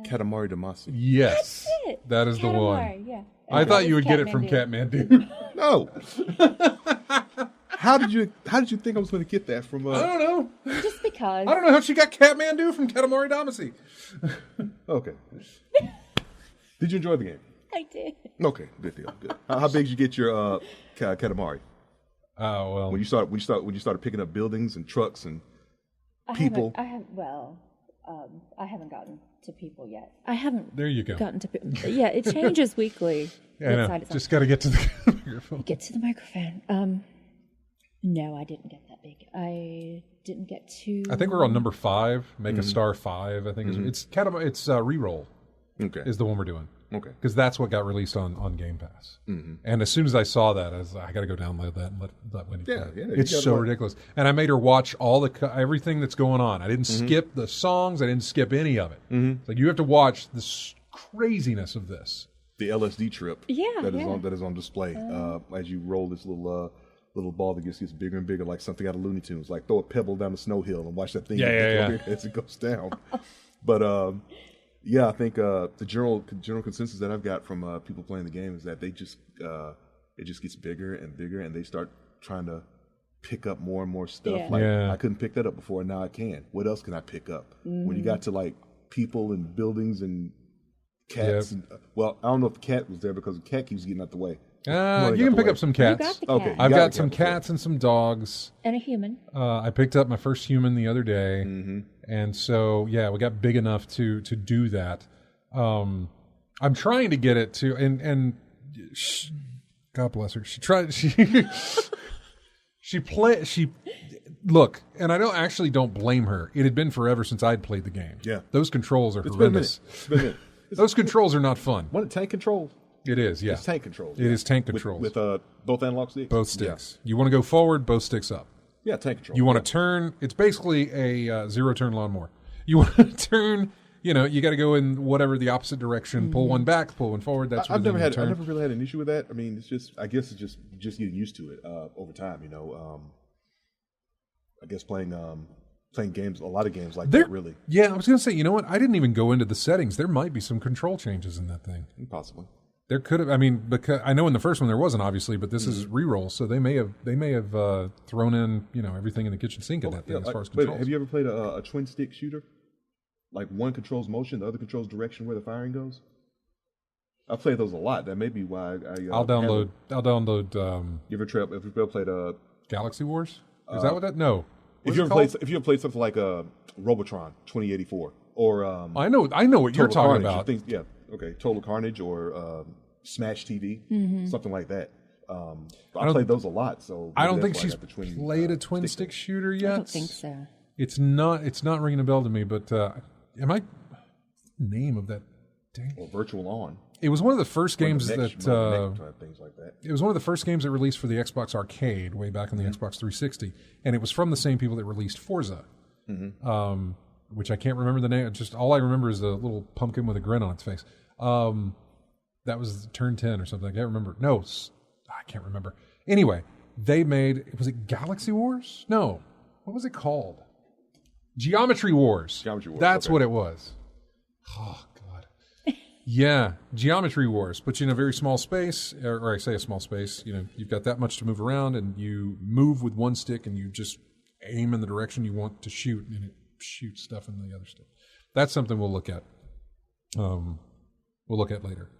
Speaker 2: Katamari Damacy.
Speaker 1: Yes.
Speaker 3: That's it.
Speaker 1: That is the
Speaker 3: Katamari,
Speaker 1: one.
Speaker 3: yeah.
Speaker 1: I thought you would get it from Kathmandu.
Speaker 2: No. How did you think I was going to get that from?
Speaker 1: I don't know.
Speaker 3: Just because.
Speaker 1: I don't know how she got Kathmandu from Katamari Damacy.
Speaker 2: Okay. Did you enjoy the game?
Speaker 3: I did.
Speaker 2: Okay, good deal. Good. How big did you get your Katamari?
Speaker 1: Oh well.
Speaker 2: When you started picking up buildings and trucks and people.
Speaker 3: I haven't gotten to people yet. I haven't.
Speaker 1: There you go.
Speaker 3: Gotten to. Yeah, it changes weekly.
Speaker 1: Yeah, I know. Just got to get to the microphone.
Speaker 3: Get to the microphone. No, I didn't get that big. I didn't get to.
Speaker 1: I think we're on number 5. Make a star 5. I think it's Reroll.
Speaker 2: Okay.
Speaker 1: Is the one we're doing.
Speaker 2: Okay.
Speaker 1: Because that's what got released on Game Pass. Mm-hmm. And as soon as I saw that, I got to go download that and let Wendy play.
Speaker 2: Yeah,
Speaker 1: it's so ridiculous. And I made her watch all everything that's going on. I didn't skip the songs. I didn't skip any of it. Mm-hmm. It's like you have to watch this craziness of this.
Speaker 2: The LSD trip.
Speaker 3: Yeah.
Speaker 2: That is on display as you roll this little ball that gets bigger and bigger, like something out of Looney Tunes. Like throw a pebble down the snow hill and watch that thing as it goes down. But yeah, I think the general consensus that I've got from people playing the game is that it just gets bigger and bigger, and they start trying to pick up more and more stuff. I couldn't pick that up before, and now I can. What else can I pick up? Mm-hmm. When you got to like people and buildings and cats, and, well, I don't know if the cat was there because the cat keeps getting out the way.
Speaker 1: You can pick up some cats.
Speaker 3: You got the cat.
Speaker 2: Okay,
Speaker 1: I've got some cats and some dogs.
Speaker 3: And a human.
Speaker 1: I picked up my first human the other day. Mm-hmm. And so, yeah, we got big enough to do that. I'm trying to get it to, and God bless her. Look, and I don't blame her. It had been forever since I'd played the game.
Speaker 2: Yeah.
Speaker 1: Those controls are horrendous.
Speaker 2: It's been a minute.
Speaker 1: Those controls are not fun.
Speaker 2: What, tank control?
Speaker 1: It is, yeah.
Speaker 2: It's tank controls.
Speaker 1: It is tank controls.
Speaker 2: With both analog sticks?
Speaker 1: Both sticks. Yeah. You want to go forward, both sticks up.
Speaker 2: Yeah, tank control.
Speaker 1: You want to turn, it's basically a zero-turn lawnmower. You want to turn, you got to go in whatever the opposite direction, pull one back, pull one forward. That's
Speaker 2: I've never really had an issue with that. I mean, I guess it's just getting used to it over time, I guess playing games, a lot of games like that, really.
Speaker 1: Yeah, I was going to say, you know what? I didn't even go into the settings. There might be some control changes in that thing.
Speaker 2: Possibly.
Speaker 1: There could have. I mean, because I know in the first one there wasn't, obviously, but this is Reroll, so they may have thrown in everything in the kitchen sink in that thing as far as controls.
Speaker 2: Have you ever played a twin stick shooter? Like one controls motion, the other controls direction where the firing goes. I've played those a lot. That may be why
Speaker 1: I'll download.
Speaker 2: You ever played
Speaker 1: Galaxy Wars? Is that what that? No.
Speaker 2: If you ever played something like Robotron 2084 or
Speaker 1: I know what you're talking about.
Speaker 2: Yeah. Okay, Total Carnage or Smash TV, something like that. I played those a lot, so
Speaker 1: I don't think she's played a twin stick shooter yet.
Speaker 3: I don't think so.
Speaker 1: It's not ringing a bell to me. But name of that thing?
Speaker 2: Or Virtual On.
Speaker 1: It was one of the first games
Speaker 2: things like that.
Speaker 1: It was one of the first games that released for the Xbox Arcade way back on the Xbox 360, and it was from the same people that released Forza. Mm-hmm. Which I can't remember the name. Just all I remember is the little pumpkin with a grin on its face. That was Turn 10 or something. I can't remember. No, I can't remember. Anyway, they made, was it Galaxy Wars? No. What was it called? Geometry Wars. That's what it was. Oh, God. Yeah, Geometry Wars. Puts you in a very small space, or I say a small space. You've got that much to move around, and you move with one stick, and you just aim in the direction you want to shoot, and it shoots stuff in the other stick. That's something we'll look at. We'll look at later.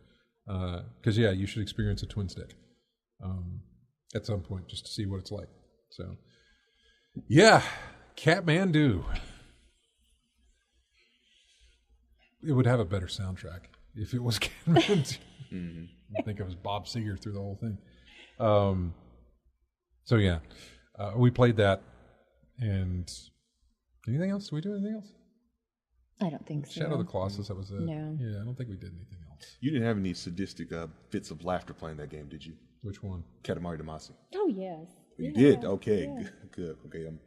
Speaker 1: Because, you should experience a twin stick at some point just to see what it's like. So, yeah, Kathmandu. It would have a better soundtrack if it was Kathmandu. I think it was Bob Seger through the whole thing. So yeah, we played that. And anything else? Did we do anything else?
Speaker 3: I don't think so.
Speaker 1: Shadow of the Colossus, that was it.
Speaker 3: No.
Speaker 1: Yeah, I don't think we did anything else.
Speaker 2: You didn't have any sadistic fits of laughter playing that game, did you?
Speaker 1: Which one?
Speaker 2: Katamari Damacy.
Speaker 3: Oh, yes.
Speaker 2: You did? Okay, good. Okay, I'm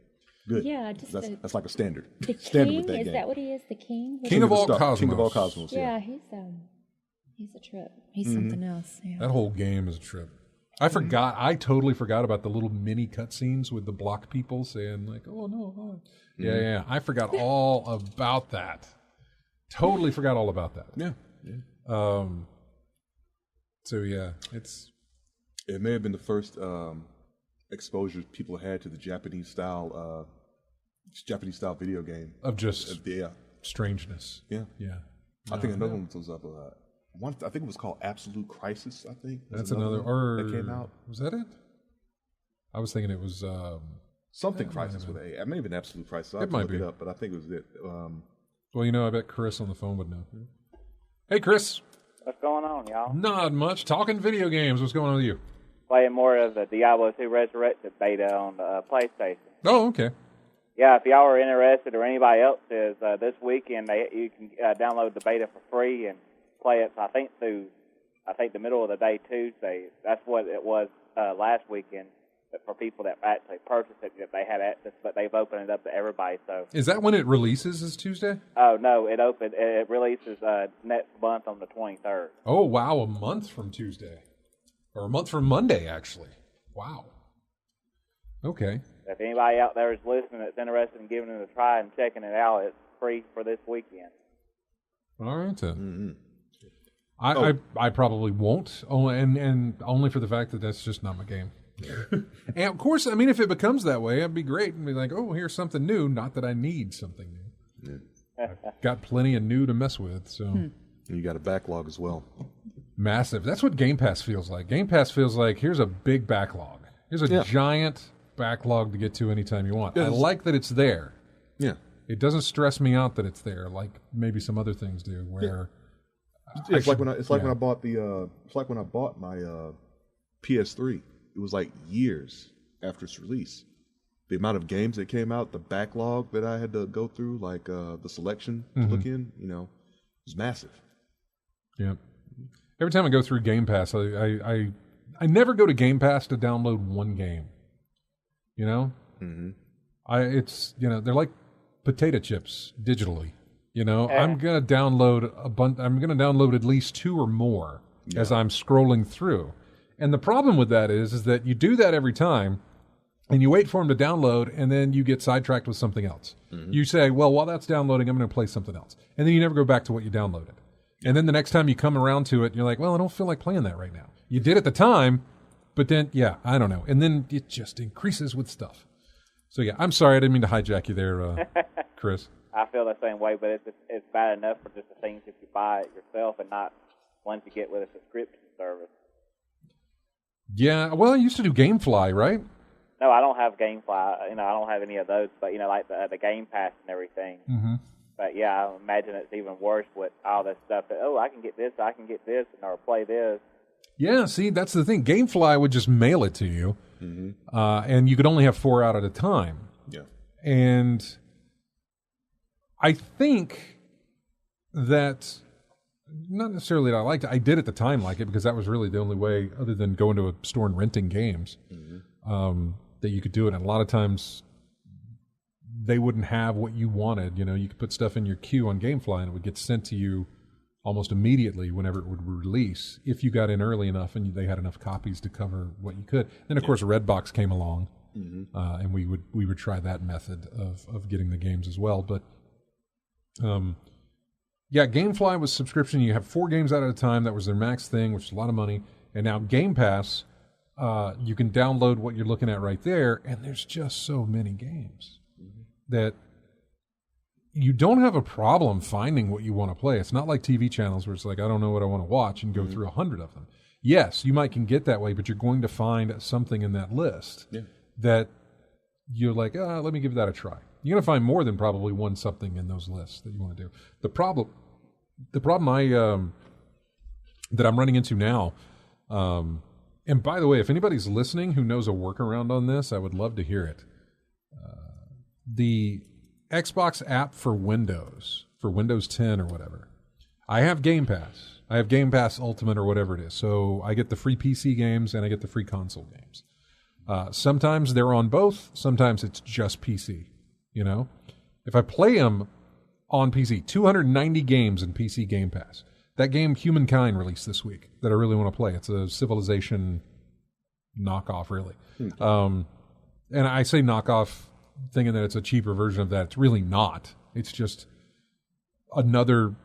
Speaker 2: good.
Speaker 3: Yeah, just
Speaker 2: that's like a standard.
Speaker 3: the
Speaker 2: standard
Speaker 3: king,
Speaker 2: with that
Speaker 3: is
Speaker 2: game.
Speaker 3: that what he is? The king?
Speaker 1: King of all
Speaker 2: Stuff.
Speaker 1: Cosmos.
Speaker 2: King of all Cosmos.
Speaker 3: Yeah, he's a trip. He's something else. Yeah.
Speaker 1: That whole game is a trip. I totally forgot about the little mini cutscenes with the block people saying like, "Oh no!" Oh. Yeah. I forgot all about that. Totally forgot all about that.
Speaker 2: Yeah.
Speaker 1: So yeah,
Speaker 2: it may have been the first exposure people had to the Japanese style video game
Speaker 1: of just
Speaker 2: yeah.
Speaker 1: strangeness.
Speaker 2: Yeah.
Speaker 1: No,
Speaker 2: I think another one was up. I think it was called Absolute Crisis. I think
Speaker 1: that's another or
Speaker 2: that came out.
Speaker 1: Was that it? I was thinking it was
Speaker 2: something Crisis with a. It may have been Absolute Crisis. I'll
Speaker 1: it might
Speaker 2: look
Speaker 1: be.
Speaker 2: it up, but I think it was it.
Speaker 1: Well, I bet Chris on the phone would know. Hey, Chris.
Speaker 4: What's going on, y'all?
Speaker 1: Not much. Talking video games. What's going on with you?
Speaker 4: Playing more of the Diablo 2 Resurrected beta on the PlayStation.
Speaker 1: Oh, okay.
Speaker 4: Yeah, if y'all are interested or anybody else is, this weekend you can download the beta for free and play it. I think the middle of the day Tuesday. That's what it was last weekend. But for people that actually purchased it, that they had access, but they've opened it up to everybody. So
Speaker 1: is that when it releases? Is Tuesday?
Speaker 4: Oh no, it releases next month on the 23rd.
Speaker 1: Oh wow, a month from Tuesday, or a month from Monday, actually. Wow. Okay.
Speaker 4: If anybody out there is listening that's interested in giving it a try and checking it out, it's free for this weekend.
Speaker 1: All right. I probably won't, and only for the fact that that's just not my game. And of course, I mean, if it becomes that way, it'd be great and be like, oh, here's something new. Not that I need something new. Yeah. I've got plenty of new to mess with. So
Speaker 2: and you got a backlog as well.
Speaker 1: Massive. That's what Game Pass feels like. Game Pass feels like here's a big backlog. Here's a giant backlog to get to anytime you want. I like that it's there.
Speaker 2: Yeah.
Speaker 1: It doesn't stress me out that it's there, like maybe some other things do. Where
Speaker 2: it's like when I bought my PS3. It was like years after its release. The amount of games that came out, the backlog that I had to go through, like the selection to look in, was massive.
Speaker 1: Yeah. Every time I go through Game Pass, I never go to Game Pass to download one game. They're like potato chips digitally. I'm gonna download at least 2 or more as I'm scrolling through. And the problem with that is that you do that every time, and you wait for them to download, and then you get sidetracked with something else. You say, well, while that's downloading, I'm going to play something else. And then you never go back to what you downloaded. And then the next time you come around to it, you're like, well, I don't feel like playing that right now. You did at the time, but then, I don't know. And then it just increases with stuff. So, I'm sorry. I didn't mean to hijack you there, Chris.
Speaker 4: I feel the same way, but it's bad enough for just the things if you buy it yourself and not ones you get with a subscription service.
Speaker 1: Yeah, well, I used to do GameFly, right?
Speaker 4: No, I don't have GameFly. I don't have any of those. But like the Game Pass and everything. Mm-hmm. But I imagine it's even worse with all this stuff. That I can get this, or play this.
Speaker 1: Yeah, see, that's the thing. GameFly would just mail it to you, and you could only have 4 out at a time.
Speaker 2: Yeah,
Speaker 1: and I think that. Not necessarily that I liked it. I did at the time like it because that was really the only way, other than going to a store and renting games, that you could do it. And a lot of times they wouldn't have what you wanted. You could put stuff in your queue on GameFly and it would get sent to you almost immediately whenever it would release, if you got in early enough and they had enough copies to cover what you could. Then, of course, Redbox came along, and we would try that method of getting the games as well. But GameFly was subscription. You have 4 games out at a time. That was their max thing, which is a lot of money. And now Game Pass, you can download what you're looking at right there, and there's just so many games that you don't have a problem finding what you want to play. It's not like TV channels where it's like, I don't know what I want to watch, and go through 100 of them. Yes, you can get that way, but you're going to find something in that list that you're like, let me give that a try. You're going to find more than probably one something in those lists that you want to do. The problem I that I'm running into now. And by the way, if anybody's listening who knows a workaround on this, I would love to hear it. The Xbox app for Windows 10 or whatever. I have Game Pass. I have Game Pass Ultimate or whatever it is. So I get the free PC games and I get the free console games. Sometimes they're on both. Sometimes it's just PC. You know, if I play them on PC, 290 games in PC Game Pass. That game Humankind released this week that I really want to play. It's a Civilization knockoff, really. And I say knockoff thinking that it's a cheaper version of that. It's really not. It's just another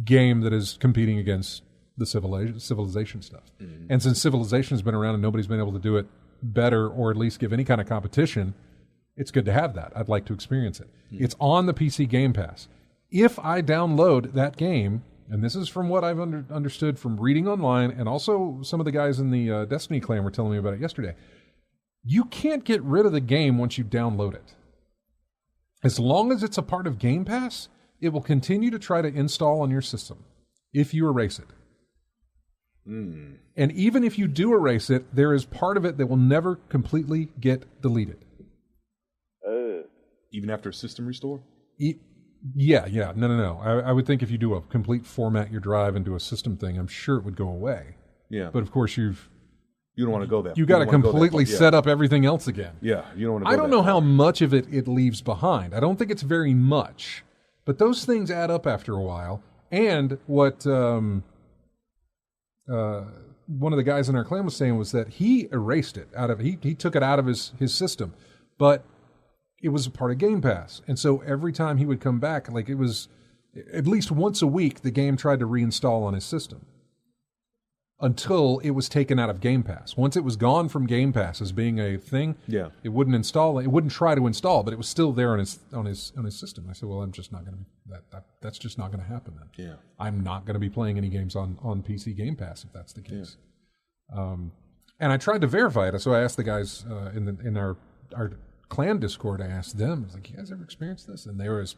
Speaker 1: game that is competing against the Civilization stuff. And since Civilization has been around and nobody's been able to do it better or at least give any kind of competition, it's good to have that. I'd like to experience it. It's on the PC Game Pass. If I download that game, and this is from what I've understood from reading online, and also some of the guys in the Destiny clan were telling me about it yesterday, you can't get rid of the game once you download it. As long as it's a part of Game Pass, it will continue to try to install on your system if you erase it. And even if you do erase it, there is part of it that will never completely get deleted.
Speaker 2: Even after a system restore?
Speaker 1: Yeah. No. I would think if you do a complete format your drive and do a system thing, I'm sure it would go away.
Speaker 2: Yeah.
Speaker 1: But of course you
Speaker 2: don't want to go that.
Speaker 1: You got to completely set up everything else again.
Speaker 2: Yeah, you don't want to go
Speaker 1: I don't know how much of it leaves behind. I don't think it's very much. But those things add up after a while. And what one of the guys in our clan was saying was that he erased it out of he took it out of his system. But it was a part of Game Pass. And so every time he would come back, like it was at least once a week, the game tried to reinstall on his system until it was taken out of Game Pass. Once it was gone from Game Pass as being a thing, it wouldn't install. It wouldn't try to install, but it was still there on his system. I said, well, I'm just not going to that's just not going to happen then. Yeah. I'm not going to be playing any games on PC Game Pass if that's the case. Yeah. And I tried to verify it. So I asked the guys in our clan Discord, I asked them, I was like, you guys ever experienced this? And there was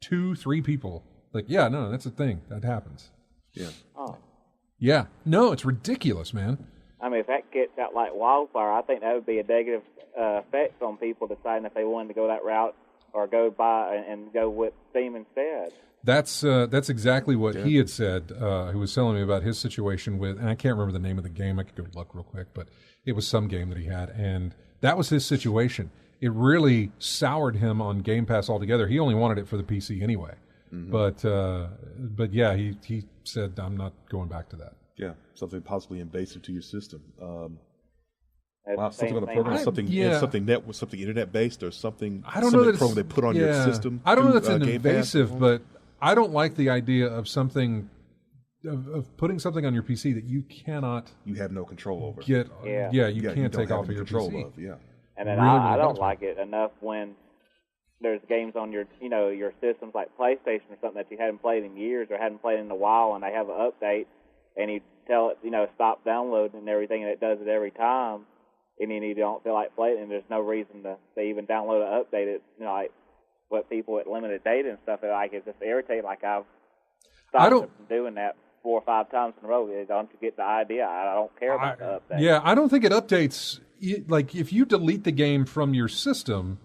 Speaker 1: 2-3 people like, yeah, no, that's a thing. That happens.
Speaker 2: Yeah.
Speaker 4: Oh.
Speaker 1: Yeah. No, it's ridiculous, man.
Speaker 4: I mean, if that gets out like wildfire, I think that would be a negative effect on people deciding if they wanted to go that route or go by and go with Steam instead.
Speaker 1: That's exactly what he had said. He was telling me about his situation with, and I can't remember the name of the game. I could go look real quick, but it was some game that he had, and that was his situation. It really soured him on Game Pass altogether. He only wanted it for the PC anyway. But yeah, he said, I'm not going back to that.
Speaker 2: Yeah, something possibly invasive to your system.
Speaker 4: Something
Speaker 2: on the program, something internet based, or something.
Speaker 1: I don't know that
Speaker 2: program they put on your system.
Speaker 1: I don't know that's invasive, but I don't like the idea of something of putting something on your PC that you cannot.
Speaker 2: You have no control over.
Speaker 1: You can't take off of your PC.
Speaker 2: Yeah.
Speaker 4: And then I don't like it enough when there's games on your systems like PlayStation or something that you hadn't played in years or hadn't played in a while, and they have an update, and you tell it, stop downloading and everything, and it does it every time, and then you don't feel like playing, and there's no reason to even download an update. It's, like what people with limited data and stuff, it's just irritating. Like I've stopped them from doing that 4 or 5 times in a row. Don't you get the idea? I don't care about the update.
Speaker 1: Yeah, I don't think it updates. Like if you delete the game from your system,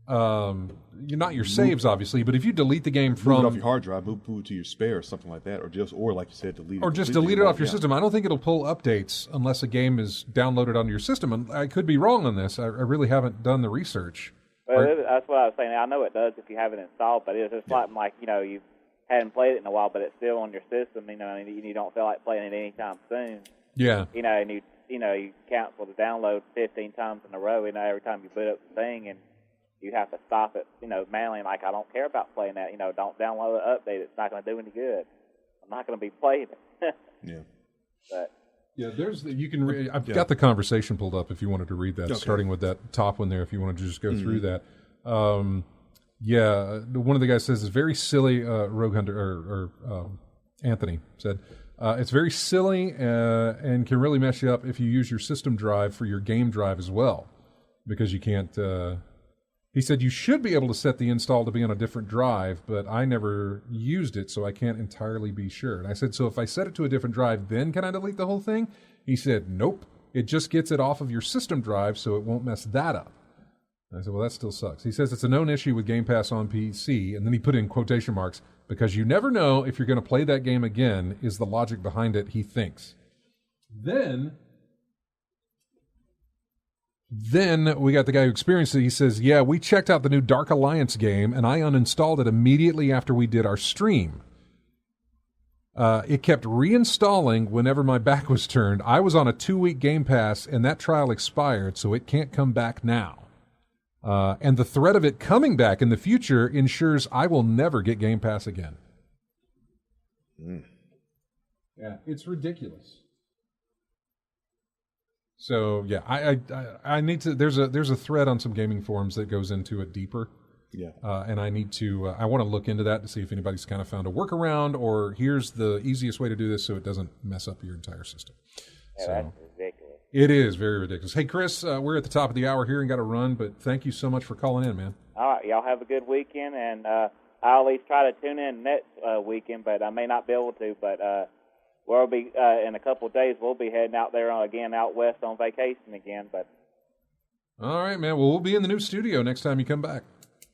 Speaker 1: not your saves obviously, but if you delete the game from
Speaker 2: move it off your hard drive, move it to your spare or something like that, or like you said, delete
Speaker 1: it off your system. I don't think it'll pull updates unless a game is downloaded onto your system. And I could be wrong on this. I really haven't done the research.
Speaker 4: Well, that's what I was saying. I know it does if you have it installed, but it's just like you hadn't played it in a while, but it's still on your system. And you don't feel like playing it anytime soon.
Speaker 1: Yeah.
Speaker 4: And you cancel the download 15 times in a row. Every time you boot up the thing, and you have to stop it. Manually. Like I don't care about playing that. Don't download an update. It's not going to do any good. I'm not going to be playing it.
Speaker 2: Yeah.
Speaker 4: But
Speaker 1: yeah, I've got the conversation pulled up if you wanted to read that, starting with that top one there. If you wanted to just go through that. One of the guys says it's very silly. Rogue Hunter or Anthony said. It's very silly and can really mess you up if you use your system drive for your game drive as well, because you can't He said you should be able to set the install to be on a different drive, but I never used it, so I can't entirely be sure. And I said, so if I set it to a different drive, then can I delete the whole thing? He said, nope. It just gets it off of your system drive, so it won't mess that up. I said, well, that still sucks. He says it's a known issue with Game Pass on PC, and then he put in quotation marks, because you never know if you're going to play that game again, is the logic behind it, he thinks. Then we got the guy who experienced it. He says, yeah, we checked out the new Dark Alliance game, and I uninstalled it immediately after we did our stream. It kept reinstalling whenever my back was turned. I was on a 2-week Game Pass, and that trial expired, so it can't come back now. And the threat of it coming back in the future ensures I will never get Game Pass again. Yeah, it's ridiculous. So yeah, I need to. There's a thread on some gaming forums that goes into it deeper.
Speaker 2: Yeah.
Speaker 1: And I need to. I want to look into that to see if anybody's kind of found a workaround, or here's the easiest way to do this so it doesn't mess up your entire system.
Speaker 4: Yeah,
Speaker 1: so,
Speaker 4: that's ridiculous.
Speaker 1: It is very ridiculous. Hey, Chris, we're at the top of the hour here and got to run, but thank you so much for calling in, man.
Speaker 4: All right, y'all have a good weekend, and I'll at least try to tune in next weekend, but I may not be able to. But we'll be in a couple of days. We'll be heading out there again, out west on vacation again. But
Speaker 1: all right, man. Well, we'll be in the new studio next time you come back.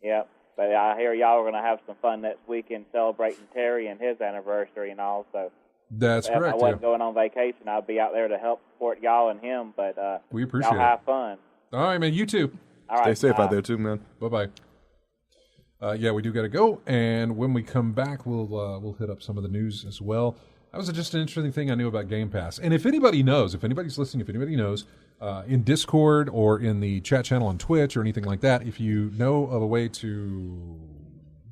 Speaker 4: Yeah, but I hear y'all are going to have some fun next weekend celebrating Terry and his anniversary and all. So
Speaker 1: that's
Speaker 4: if
Speaker 1: correct.
Speaker 4: I wasn't going on vacation, I'd be out there to help support y'all and him. But
Speaker 1: we appreciate
Speaker 4: y'all have fun.
Speaker 1: All right, man. You too.
Speaker 4: All right,
Speaker 2: Stay safe out there too, man.
Speaker 1: Bye-bye. Yeah, we do got to go, and when we come back, we'll hit up some of the news as well. That was just an interesting thing I knew about Game Pass. And if anybody knows, if anybody's listening, if anybody knows, in Discord or in the chat channel on Twitch or anything like that, if you know of a way to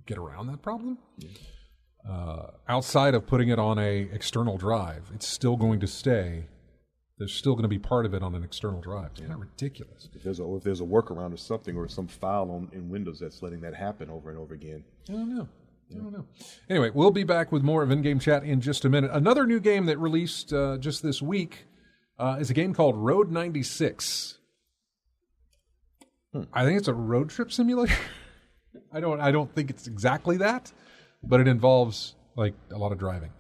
Speaker 1: get around that problem, outside of putting it on a external drive, it's still going to stay. There's still going to be part of it on an external drive. It's kind of ridiculous.
Speaker 2: If there's a workaround or something, or some file in Windows that's letting that happen over and over again.
Speaker 1: I don't know. Anyway, we'll be back with more of In-Game Chat in just a minute. Another new game that released just this week is a game called Road 96. I think it's a road trip simulator. I don't think it's exactly that, but it involves like a lot of driving.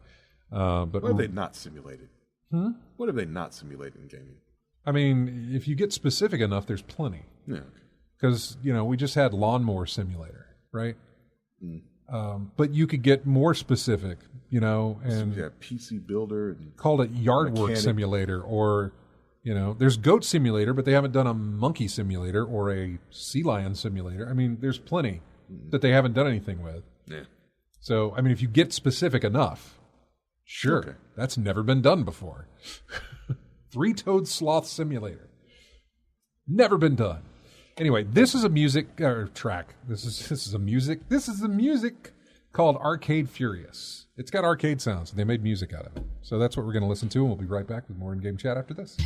Speaker 1: But
Speaker 2: what have they not simulated? What have they not simulated in gaming?
Speaker 1: I mean, if you get specific enough, there's plenty.
Speaker 2: Yeah.
Speaker 1: Because, we just had Lawnmower Simulator, right? But you could get more specific, and
Speaker 2: PC Builder. And
Speaker 1: called it Yard Work Simulator, or, there's Goat Simulator, but they haven't done a Monkey Simulator or a Sea Lion Simulator. I mean, there's plenty that they haven't done anything with.
Speaker 2: Yeah.
Speaker 1: So, I mean, if you get specific enough, sure, that's never been done before. Three-toed sloth simulator. Never been done. Anyway, this is a music track. This is a music called Arcade Furious. It's got arcade sounds, and they made music out of it. So that's what we're going to listen to, and we'll be right back with more In-Game Chat after this.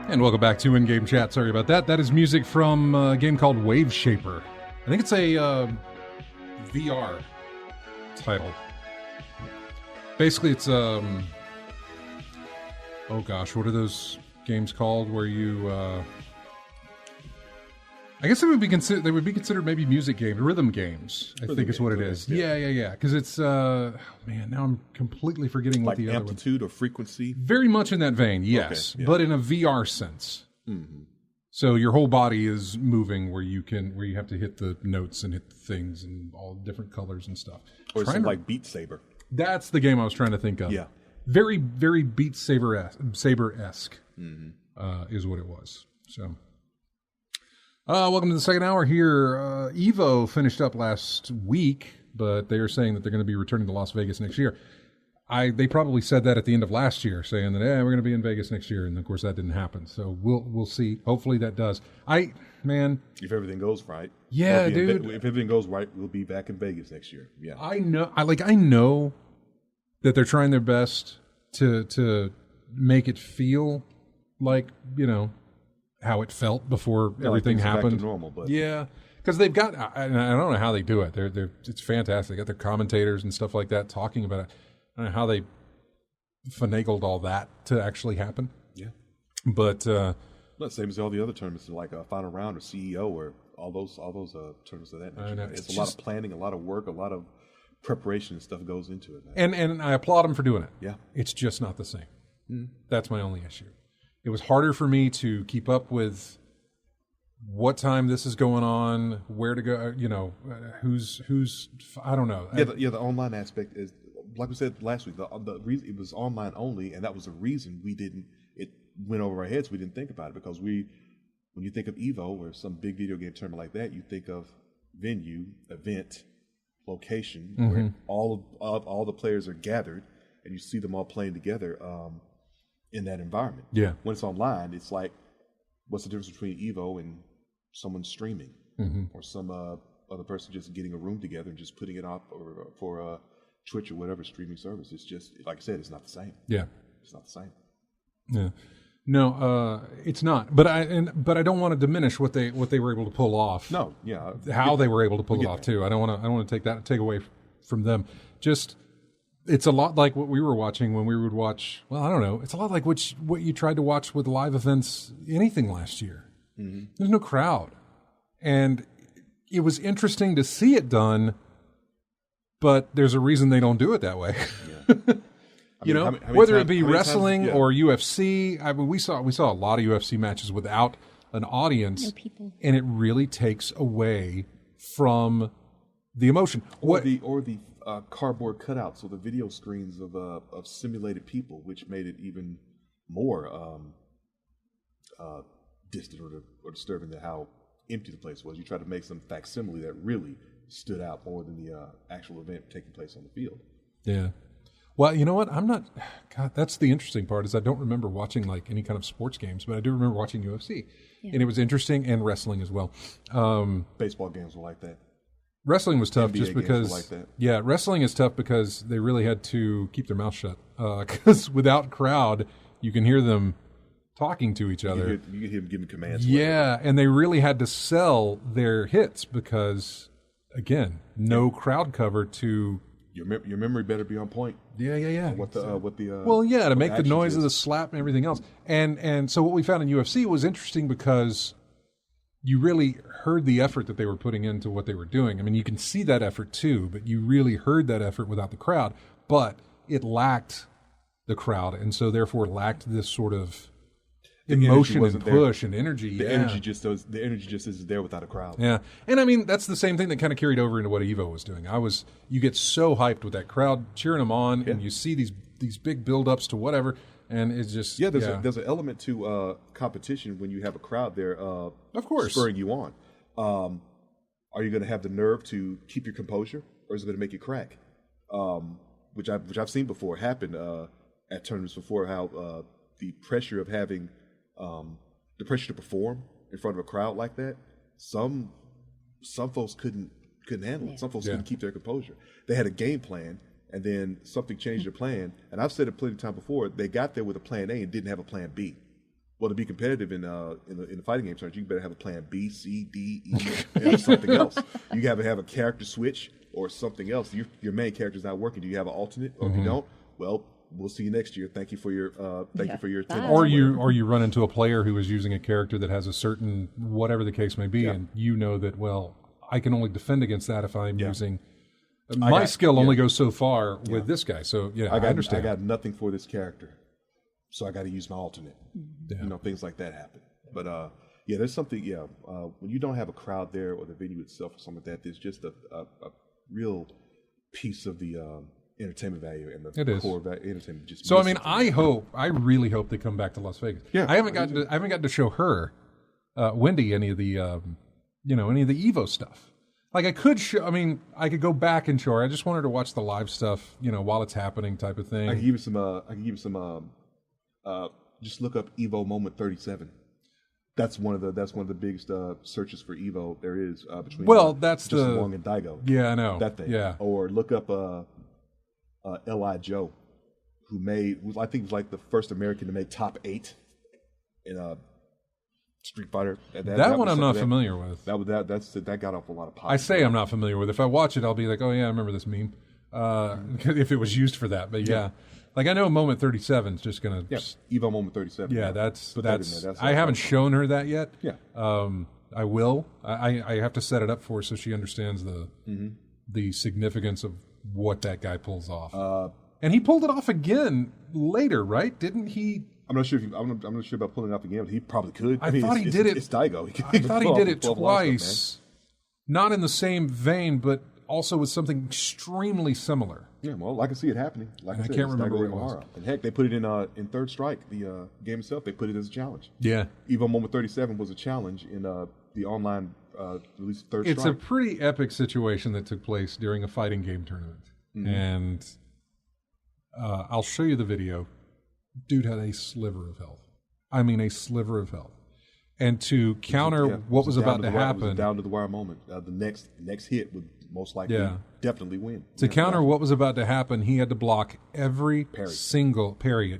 Speaker 1: And welcome back to In-Game Chat. Sorry about that. That is music from a game called Wave Shaper. I think it's a VR title. Basically, it's oh gosh, what are those games called where you? I guess they would be considered maybe music games, rhythm games. I think is what it is. Yeah. Because it's man, now I'm completely forgetting what
Speaker 2: Like
Speaker 1: the other
Speaker 2: amplitude or frequency.
Speaker 1: Very much in that vein, yes,
Speaker 2: Okay, yeah.
Speaker 1: but in a VR sense.
Speaker 2: Mm-hmm.
Speaker 1: So your whole body is moving where you have to hit the notes and hit the things and all different colors and stuff.
Speaker 2: Or something like Beat Saber.
Speaker 1: That's the game I was trying to think of.
Speaker 2: Yeah.
Speaker 1: Very, very Beat Saber-esque
Speaker 2: Mm-hmm.
Speaker 1: is what it was. So, welcome to the second hour here. Evo finished up last week, but they are saying that they're going to be returning to Las Vegas next year. They probably said that at the end of last year, saying that we're going to be in Vegas next year, and of course that didn't happen. So we'll see. Hopefully that does.
Speaker 2: If everything goes right,
Speaker 1: yeah, dude.
Speaker 2: If everything goes right, we'll be back in Vegas next year. Yeah,
Speaker 1: I know that they're trying their best to make it feel like how it felt before everything happened.
Speaker 2: Back to normal, but
Speaker 1: yeah. Because they've got, and I don't know how they do it. It's fantastic. They got their commentators and stuff like that talking about it. I don't know how they finagled all that to actually happen.
Speaker 2: Yeah,
Speaker 1: but
Speaker 2: same as all the other tournaments, like Final Round or CEO, or all those tournaments of that nature. It's a lot of planning, a lot of work, a lot of preparation and stuff goes into it, man.
Speaker 1: And I applaud them for doing it.
Speaker 2: Yeah,
Speaker 1: it's just not the same. That's my only issue. It was harder for me to keep up with what time this is going on, where to go, who's I don't know.
Speaker 2: The online aspect is, like we said last week, the reason it was online only, and that was the reason it went over our heads. We didn't think about it because when you think of Evo or some big video game tournament like that, you think of venue, event, location, where all the players are gathered, and you see them all playing together in that environment.
Speaker 1: Yeah.
Speaker 2: When it's online, it's like, what's the difference between Evo and someone streaming or some other person just getting a room together and just putting it up for Twitch or whatever streaming service? It's just, like I said, it's not the same.
Speaker 1: Yeah,
Speaker 2: it's not the same.
Speaker 1: Yeah, no, it's not. But I don't want to diminish what they were able to pull off.
Speaker 2: No, yeah,
Speaker 1: how they were able to pull it off too. I don't want to take away from them. Just, it's a lot like what we were watching when we would watch. Well, I don't know. It's a lot like what you tried to watch with live events, anything last year. There's no crowd, and it was interesting to see it done. But there's a reason they don't do it that way. Yeah. Whether it be wrestling or UFC. I mean, we saw a lot of UFC matches without an audience,
Speaker 3: no people,
Speaker 1: and it really takes away from the emotion.
Speaker 2: Or the cardboard cutouts or the video screens of simulated people, which made it even more distant or disturbing than how empty the place was. You try to make some facsimile that really stood out more than the actual event taking place on the field.
Speaker 1: Yeah. Well, you know what? I'm not. God, that's the interesting part is I don't remember watching like any kind of sports games, but I do remember watching UFC, and it was interesting, and wrestling as well.
Speaker 2: Baseball games were like that.
Speaker 1: Wrestling was tough
Speaker 2: NBA
Speaker 1: just because.
Speaker 2: like that.
Speaker 1: Yeah, wrestling is tough because they really had to keep their mouth shut because without crowd, you can hear them talking to each other.
Speaker 2: You can hear them giving commands.
Speaker 1: Yeah, and they really had to sell their hits because, again, no crowd cover to.
Speaker 2: Your memory better be on point.
Speaker 1: Yeah.
Speaker 2: What the
Speaker 1: to make the noise of the slap and everything else. And so what we found in UFC was interesting because you really heard the effort that they were putting into what they were doing. I mean, you can see that effort too, but you really heard that effort without the crowd. But it lacked the crowd, and so therefore lacked this sort of emotion and push and energy.
Speaker 2: The energy just isn't there without a crowd.
Speaker 1: Yeah, and I mean that's the same thing that kind of carried over into what Evo was doing. You get so hyped with that crowd cheering them on, and you see these big build-ups to whatever, and it's just
Speaker 2: there's an element to competition when you have a crowd there. Of
Speaker 1: course,
Speaker 2: spurring you on. Are you going to have the nerve to keep your composure, or is it going to make you crack? Which I've seen before happen at tournaments before. How the pressure of having the pressure to perform in front of a crowd like that, some folks couldn't couldn't handle it. Some folks
Speaker 1: Yeah.
Speaker 2: couldn't keep their composure. They had a game plan, and then something changed their plan. And I've said it plenty of times before. They got there with a plan A and didn't have a plan B. Well, to be competitive in the fighting game terms, you better have a plan B, C, D, E, and something else. You got to have a character switch or something else. Your main character's not working. Do you have an alternate? Or if you don't, well, we'll see you next year. Thank you for your attention.
Speaker 1: Or you run into a player who is using a character that has a certain whatever the case may be, and you know that, well, I can only defend against that if I'm using my skill only goes so far with this guy. So I understand.
Speaker 2: I got nothing for this character, so I got to use my alternate. You know, things like that happen. But there's something. When you don't have a crowd there or the venue itself or something like that, there's just a real piece of the entertainment value and the core entertainment. Just
Speaker 1: so I mean, I really hope they come back to Las Vegas.
Speaker 2: Yeah,
Speaker 1: I haven't gotten to show her, Wendy, any of the Evo stuff. Like I could go back and show her. I just want her to watch the live stuff, while it's happening, type of thing.
Speaker 2: I can give you some. Just look up Evo Moment 37. That's one of the biggest searches for Evo there is between.
Speaker 1: That's
Speaker 2: Justin Wong and Daigo.
Speaker 1: Yeah, I know
Speaker 2: that thing.
Speaker 1: Yeah.
Speaker 2: Or look up L.I. Joe, I think was like the first American to make top 8 in Street Fighter.
Speaker 1: That one I'm not familiar with.
Speaker 2: That got off a lot of pop.
Speaker 1: I say I'm not familiar with it. If I watch it, I'll be like, oh yeah, I remember this meme. If it was used for that, but yeah. Like I know Moment 37 is just gonna.
Speaker 2: Yeah, Evo Moment 37.
Speaker 1: Yeah, that's. I haven't shown her that yet.
Speaker 2: Yeah.
Speaker 1: I will. I have to set it up for her so she understands the significance of what that guy pulls off. And he pulled it off again later, right? Didn't he?
Speaker 2: I'm not sure about pulling it off again, but he probably could.
Speaker 1: I thought he did it.
Speaker 2: It's Daigo.
Speaker 1: I thought he did it twice, not in the same vein, but also with something extremely similar.
Speaker 2: Yeah, well, I can see it happening. Like I said,
Speaker 1: can't remember what it was.
Speaker 2: And heck, they put it in Third Strike, the game itself. They put it as a challenge.
Speaker 1: Yeah,
Speaker 2: Evo Moment 37 was a challenge in the online release of Third Strike.
Speaker 1: It's a pretty epic situation that took place during a fighting game tournament, and I'll show you the video. Dude had a sliver of health. I mean, a sliver of health. And to counter what was about to happen,
Speaker 2: it was a down to the wire moment. The next hit would most likely definitely win.
Speaker 1: To counter what was about to happen, he had to block every single parry.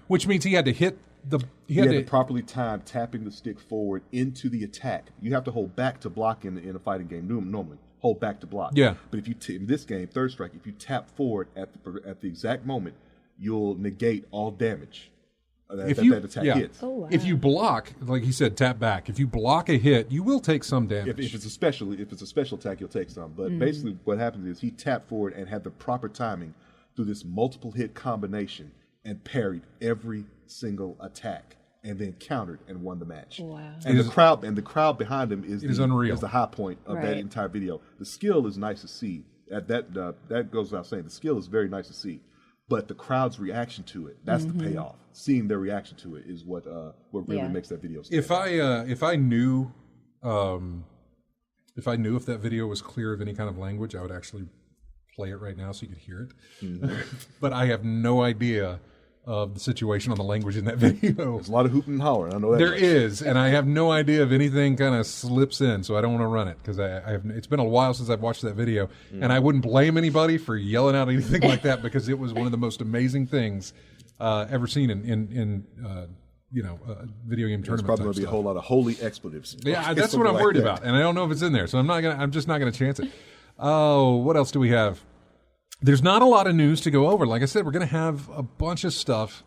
Speaker 1: Which means he had to hit the. He had to
Speaker 2: properly time tapping the stick forward into the attack. You have to hold back to block in a fighting game. Normally, hold back to block.
Speaker 1: Yeah.
Speaker 2: But if you in this game, Third Strike, if you tap forward at the exact moment, you'll negate all damage. That attack hits.
Speaker 3: Oh, wow.
Speaker 1: If you block, like he said, tap back. If you block a hit, you will take some damage.
Speaker 2: If it's a special attack, you'll take some. But basically, what happens is he tapped forward and had the proper timing through this multiple hit combination and parried every single attack, and then countered and won the match.
Speaker 3: Wow!
Speaker 2: And the crowd behind him is
Speaker 1: unreal.
Speaker 2: Is the high point of that entire video. The skill is nice to see. That goes without saying. The skill is very nice to see. But the crowd's reaction to it—that's the payoff. Seeing their reaction to it is what really makes that video stand out.
Speaker 1: If I knew if that video was clear of any kind of language, I would actually play it right now so you could hear it. But I have no idea of the situation on the language in that video.
Speaker 2: There's a lot of hooping and hollering. I know that.
Speaker 1: There is, and I have no idea if anything kind of slips in, so I don't want to run it because it's been a while since I've watched that video, and I wouldn't blame anybody for yelling out anything like that because it was one of the most amazing things ever seen in video game tournament.
Speaker 2: There's probably going to be a whole lot of holy expletives.
Speaker 1: Yeah, that's what I'm worried about, and I don't know if it's in there, so I'm just not gonna chance it. Oh, what else do we have? There's not a lot of news to go over. Like I said, we're going to have a bunch of stuff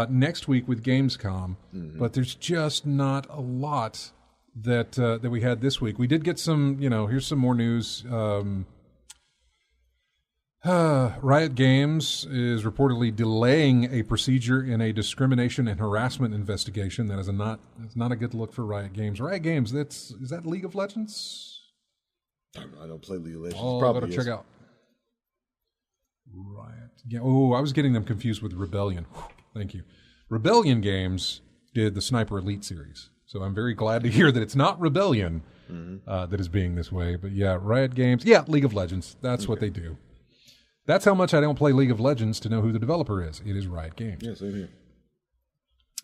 Speaker 1: next week with Gamescom, but there's just not a lot that we had this week. We did get some, here's some more news. Riot Games is reportedly delaying a procedure in a discrimination and harassment investigation. That is it's not a good look for Riot Games. Riot Games, is that League of Legends?
Speaker 2: I don't play League of Legends.
Speaker 1: Oh,
Speaker 2: probably
Speaker 1: gotta check out. Riot. Yeah. Oh, I was getting them confused with Rebellion. Thank you. Rebellion Games did the Sniper Elite series, so I'm very glad to hear that it's not Rebellion that is being this way. But yeah, Riot Games. Yeah, League of Legends. That's what they do. That's how much I don't play League of Legends to know who the developer is. It is Riot Games.
Speaker 2: Yeah, same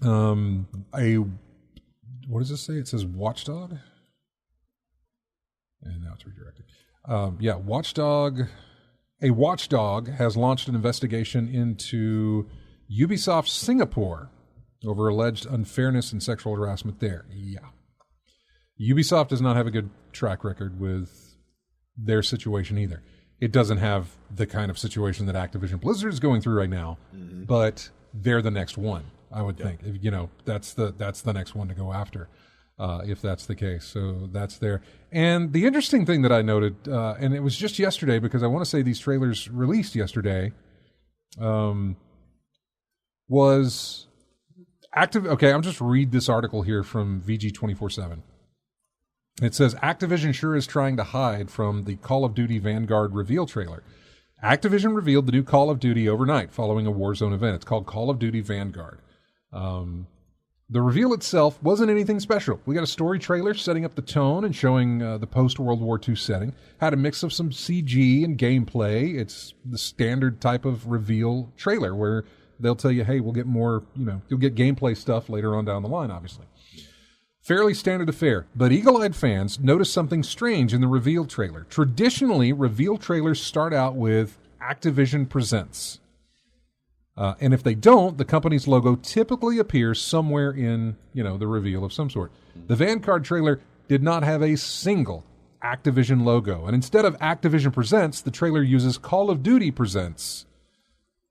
Speaker 1: here. What does this say? It says Watchdog. And now it's redirected. A watchdog has launched an investigation into Ubisoft Singapore over alleged unfairness and sexual harassment there. Yeah. Ubisoft does not have a good track record with their situation either. It doesn't have the kind of situation that Activision Blizzard is going through right now, but they're the next one, I would think. You know, that's the next one to go after, if that's the case. So that's there. And the interesting thing that I noted, and it was just yesterday, because I want to say these trailers released yesterday, was active. Okay, I'll just read this article here from VG 24/7. It says, Activision sure is trying to hide from the Call of Duty Vanguard reveal trailer. Activision revealed the new Call of Duty overnight following a Warzone event. It's called Call of Duty Vanguard. The reveal itself wasn't anything special. We got a story trailer setting up the tone and showing the post-World War II setting. Had a mix of some CG and gameplay. It's the standard type of reveal trailer where they'll tell you, hey, we'll get more, you'll get gameplay stuff later on down the line, obviously. Fairly standard affair, but eagle-eyed fans noticed something strange in the reveal trailer. Traditionally, reveal trailers start out with Activision Presents. And if they don't, the company's logo typically appears somewhere in, the reveal of some sort. The Vanguard trailer did not have a single Activision logo. And instead of Activision Presents, the trailer uses Call of Duty Presents.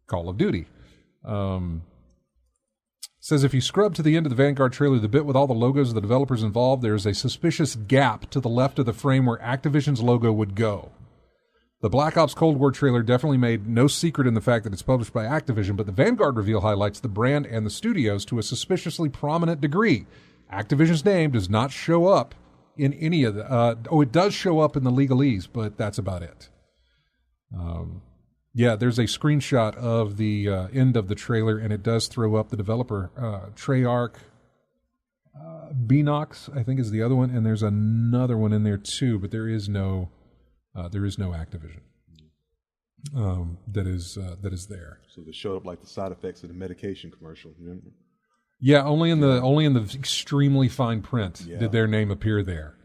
Speaker 1: Call of Duty. Says if you scrub to the end of the Vanguard trailer, the bit with all the logos of the developers involved, there's a suspicious gap to the left of the frame where Activision's logo would go. The Black Ops Cold War trailer definitely made no secret in the fact that it's published by Activision, but the Vanguard reveal highlights the brand and the studios to a suspiciously prominent degree. Activision's name does not show up in any of the... it does show up in the legalese, but that's about it. Yeah, there's a screenshot of the end of the trailer, and it does throw up the developer, Treyarch. Beanox, I think, is the other one, and there's another one in there too, but there is no Activision that is there.
Speaker 2: So they showed up like the side effects of the medication commercial. Remember?
Speaker 1: Yeah, only in the extremely fine print did their name appear there.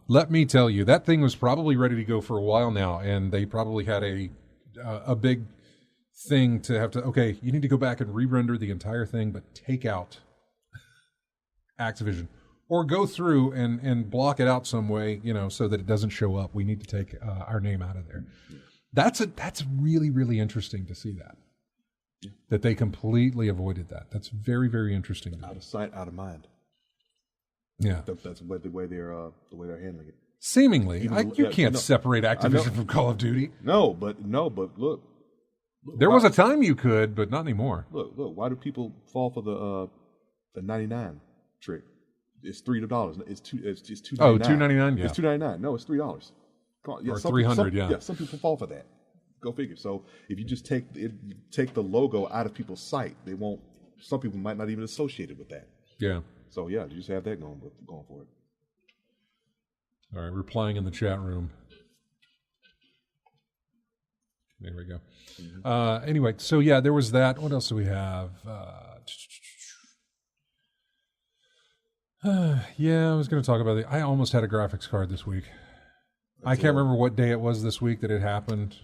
Speaker 1: Let me tell you, that thing was probably ready to go for a while now, and they probably had a big thing to have to, okay, you need to go back and re-render the entire thing, but take out Activision. Or go through and block it out some way, so that it doesn't show up. We need to take our name out of there. That's really, really interesting to see that. Yeah. That they completely avoided that. That's very, very interesting.
Speaker 2: Out of sight, out of mind.
Speaker 1: Yeah.
Speaker 2: That's the way they're handling it.
Speaker 1: Seemingly, you can't separate Activision from Call of Duty.
Speaker 2: No, but look.
Speaker 1: There was a time you could, but not anymore.
Speaker 2: Look. Why do people fall for the 99 trick? It's $3. It's $2.99.
Speaker 1: Oh, $2.99. Yeah,
Speaker 2: it's $2.99. No, it's $3. Come on,
Speaker 1: or $300.
Speaker 2: Yeah, some people fall for that. Go figure. So if you just take the logo out of people's sight, they won't. Some people might not even associate it with that.
Speaker 1: Yeah.
Speaker 2: So yeah, you just have that going for it.
Speaker 1: All right, replying in the chat room. There we go. Mm-hmm. Anyway, so yeah, there was that. What else do we have? Yeah, I was going to talk about it. I almost had a graphics card this week. I can't remember what day it was this week that it happened,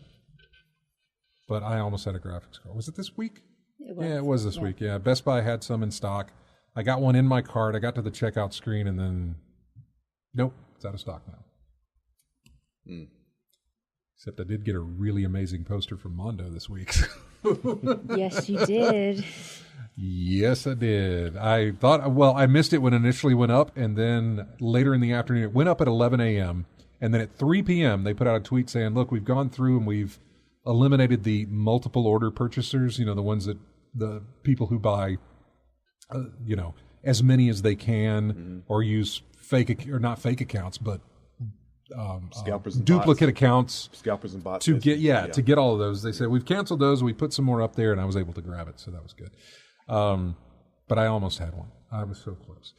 Speaker 1: but I almost had a graphics card. Was it this week?
Speaker 3: It was.
Speaker 1: Yeah, it was this week. Yeah, Best Buy had some in stock. I got one in my cart. I got to the checkout screen, and then, nope, it's out of stock now. Except I did get a really amazing poster from Mondo this week.
Speaker 3: Yes, you did.
Speaker 1: Yes, I did. I thought, I missed it when it initially went up, and then later in the afternoon, it went up at 11 a.m., and then at 3 p.m., they put out a tweet saying, look, we've gone through and we've eliminated the multiple order purchasers, the ones that, the people who buy, as many as they can, or use not fake accounts, but
Speaker 2: scalpers and
Speaker 1: duplicate
Speaker 2: bots.
Speaker 1: Accounts,
Speaker 2: scalpers and bots
Speaker 1: to get all of those. They said we've canceled those. We put some more up there, and I was able to grab it, so that was good. But I almost had one. I was so close.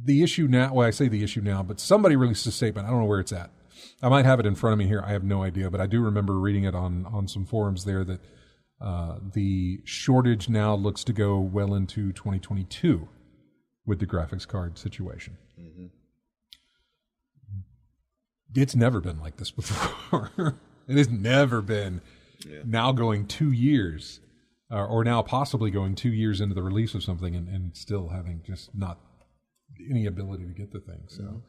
Speaker 1: The issue now. Well, I say the issue now, but somebody released a statement. I don't know where it's at. I might have it in front of me here. I have no idea, but I do remember reading it on some forums there that the shortage now looks to go well into 2022 with the graphics card situation. it's never been like this before. It has never been. Now going 2 years, or now possibly going 2 years into the release of something, and still having just not any ability to get the thing. So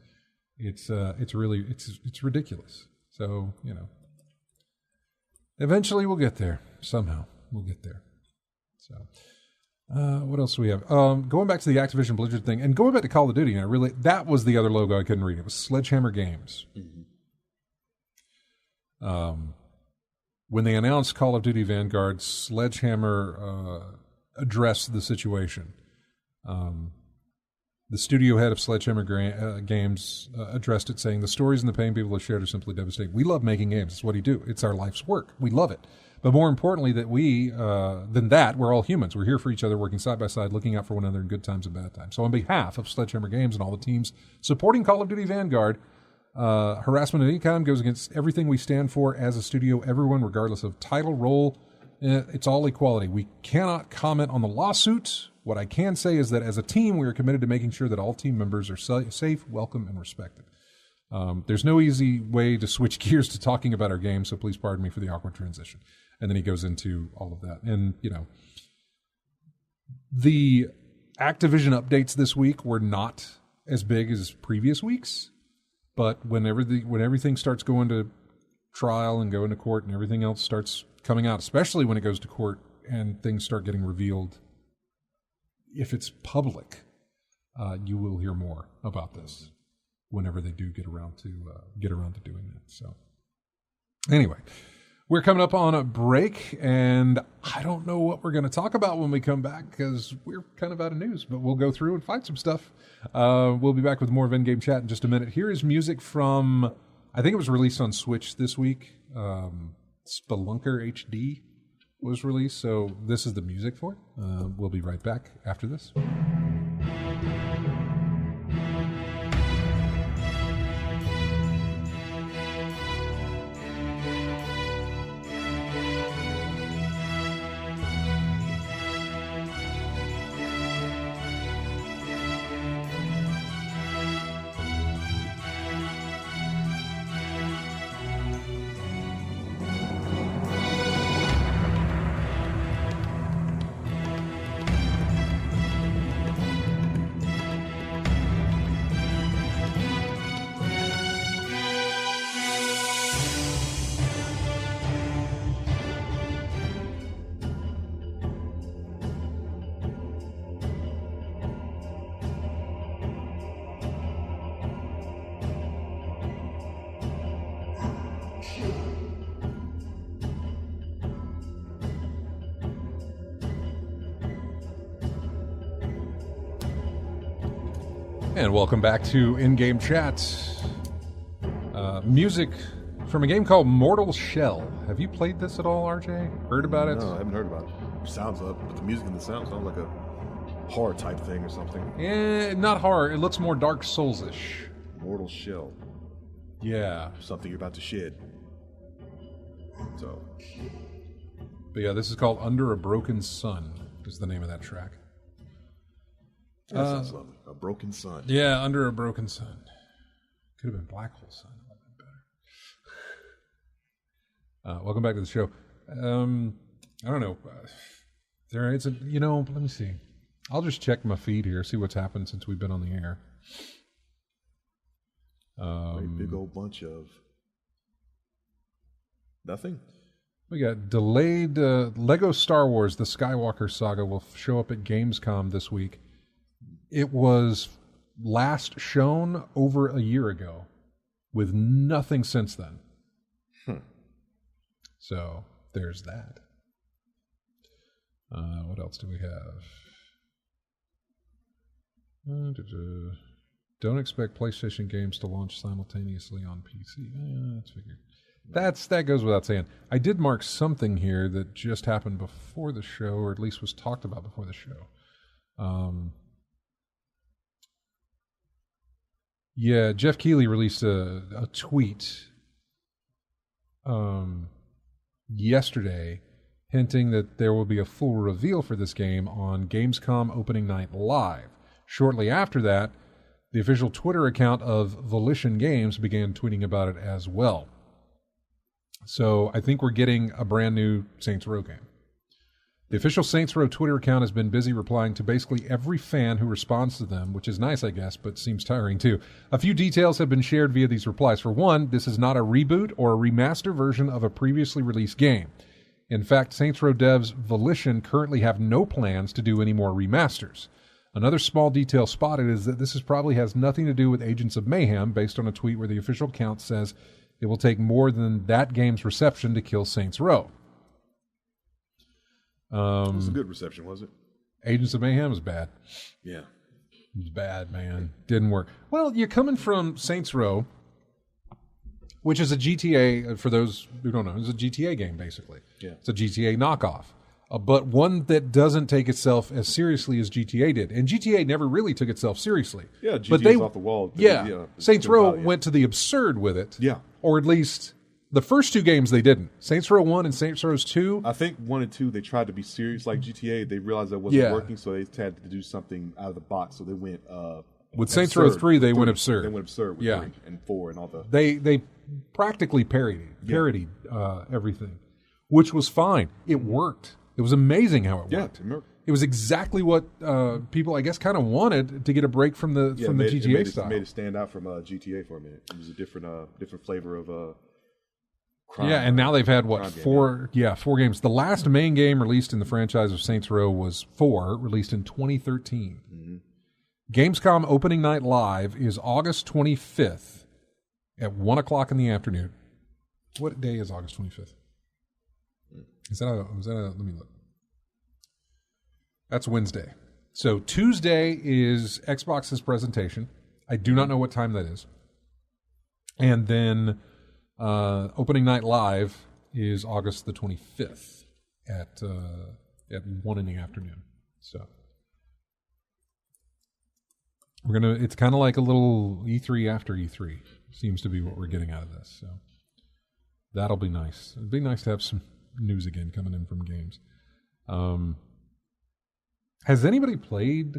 Speaker 1: it's really ridiculous. So eventually we'll get there. Somehow we'll get there. So what else do we have? Going back to the Activision Blizzard thing, and going back to Call of Duty, that was the other logo I couldn't read. It was Sledgehammer Games. When they announced Call of Duty Vanguard, Sledgehammer addressed the situation. The studio head of Sledgehammer Games addressed it, saying, "The stories and the pain people have shared are simply devastating. We love making games. It's what we do. It's our life's work. We love it. But more importantly, than that, we're all humans. We're here for each other, working side by side, looking out for one another in good times and bad times. So on behalf of Sledgehammer Games and all the teams supporting Call of Duty Vanguard, harassment of any kind goes against everything we stand for as a studio. Everyone, regardless of title, role, it's all equality. We cannot comment on the lawsuit. What I can say is that as a team, we are committed to making sure that all team members are safe, welcome, and respected. There's no easy way to switch gears to talking about our game, so please pardon me for the awkward transition." And then he goes into all of that. And, the Activision updates this week were not as big as previous weeks. But when everything starts going to trial and going to court and everything else starts coming out, especially when it goes to court and things start getting revealed, if it's public, you will hear more about this whenever they do get around to doing that. So anyway, we're coming up on a break, and I don't know what we're going to talk about when we come back because we're kind of out of news, but we'll go through and find some stuff. We'll be back with more of Endgame Chat in just a minute. Here is music from, I think it was released on Switch this week. Spelunker HD was released, so this is the music for it. We'll be right back after this. And welcome back to In-Game Chat. Music from a game called Mortal Shell. Have you played this at all, RJ? Heard about it?
Speaker 2: No, I haven't heard about it. Sounds up, but the music and the sound sounds like a horror type thing or something.
Speaker 1: Not horror. It looks more Dark Souls-ish.
Speaker 2: Mortal Shell.
Speaker 1: Yeah.
Speaker 2: Something you're about to shed. So.
Speaker 1: But yeah, this is called Under a Broken Sun, is the name of that track.
Speaker 2: That sounds lovely. A broken sun.
Speaker 1: Yeah, Under a Broken Sun. Could have been Black Hole Sun. That would have been better. Welcome back to the show. I don't know. Let me see. I'll just check my feed here, see what's happened since we've been on the air.
Speaker 2: A big old bunch of nothing.
Speaker 1: We got delayed. Lego Star Wars: The Skywalker Saga will show up at Gamescom this week. It was last shown over a year ago, with nothing since then. So there's that. What else do we have? Don't expect PlayStation games to launch simultaneously on PC. That's figured. That goes without saying. I did mark something here that just happened before the show, or at least was talked about before the show. Yeah, Jeff Keighley released a tweet yesterday hinting that there will be a full reveal for this game on Gamescom opening night live. Shortly after that, the official Twitter account of Volition Games began tweeting about it as well. So I think we're getting a brand new Saints Row game. The official Saints Row Twitter account has been busy replying to basically every fan who responds to them, which is nice, I guess, but seems tiring too. A few details have been shared via these replies. For one, this is not a reboot or a remaster version of a previously released game. In fact, Saints Row devs Volition currently have no plans to do any more remasters. Another small detail spotted is that this probably has nothing to do with Agents of Mayhem, based on a tweet where the official account says it will take more than that game's reception to kill Saints Row.
Speaker 2: It was a good reception, was it?
Speaker 1: Agents of Mayhem was bad.
Speaker 2: Yeah.
Speaker 1: It was bad, man. Didn't work. Well, you're coming from Saints Row, which is a GTA, for those who don't know, it's a GTA game, basically.
Speaker 2: Yeah.
Speaker 1: It's a GTA knockoff. But one that doesn't take itself as seriously as GTA did. And GTA never really took itself seriously.
Speaker 2: Yeah, GTA's
Speaker 1: but
Speaker 2: off the wall.
Speaker 1: Yeah. Saints Row went to the absurd with it.
Speaker 2: Yeah.
Speaker 1: Or at least the first two games they didn't. Saints Row 1 and Saints Row 2.
Speaker 2: I think 1 and 2, they tried to be serious like GTA. They realized that wasn't working, so they had to do something out of the box. So they went
Speaker 1: with Saints Row 3, they went absurd.
Speaker 2: They went absurd with 3 and 4 and all the...
Speaker 1: They practically parodied everything, which was fine. It worked. It was amazing how it worked.
Speaker 2: Yeah,
Speaker 1: it was exactly what people, I guess, kind of wanted to get a break from the GTA style.
Speaker 2: It made it stand out from GTA for a minute. It was a different flavor of crime.
Speaker 1: Yeah, and now they've had, four games. The last main game released in the franchise of Saints Row was 4, released in 2013. Mm-hmm. Gamescom opening night live is August 25th at 1 o'clock in the afternoon. What day is August 25th? Is that a, let me look. That's Wednesday. So Tuesday is Xbox's presentation. I do not know what time that is. And then opening night live is August the 25th at 1 in the afternoon. So it's kind of like a little E3 after E3 seems to be what we're getting out of this. So that'll be nice. It'd be nice to have some news again coming in from games. Has anybody played?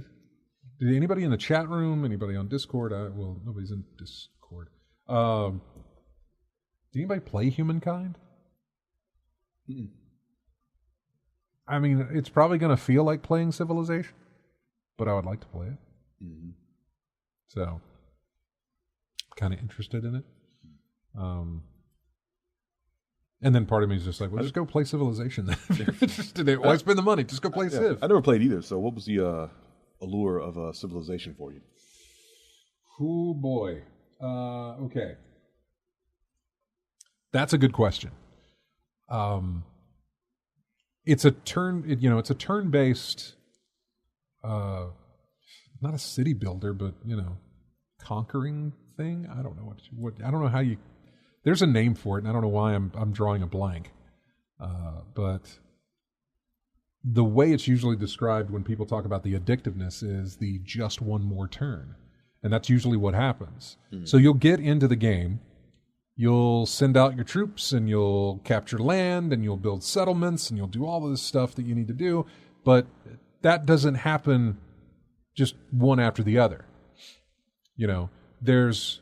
Speaker 1: Did anybody in the chat room? Anybody on Discord? Well, nobody's in Discord. Did anybody play Humankind?
Speaker 2: Mm-mm.
Speaker 1: I mean, it's probably going to feel like playing Civilization, but I would like to play it.
Speaker 2: Mm-hmm.
Speaker 1: So, kind of interested in it. And then part of me is just like, well, just go play Civilization then. If you're interested in it, why spend the money? Just go play Civ.
Speaker 2: I never played either, so what was the allure of Civilization for you?
Speaker 1: Oh, boy. Okay. That's a good question. It's a it's a turn-based, not a city builder, but, conquering thing. I don't know what I don't know how you... There's a name for it, and I don't know why I'm drawing a blank. But the way it's usually described when people talk about the addictiveness is the just one more turn. And that's usually what happens. Mm. So you'll get into the game, you'll send out your troops, and you'll capture land, and you'll build settlements, and you'll do all of this stuff that you need to do. But that doesn't happen just one after the other. There's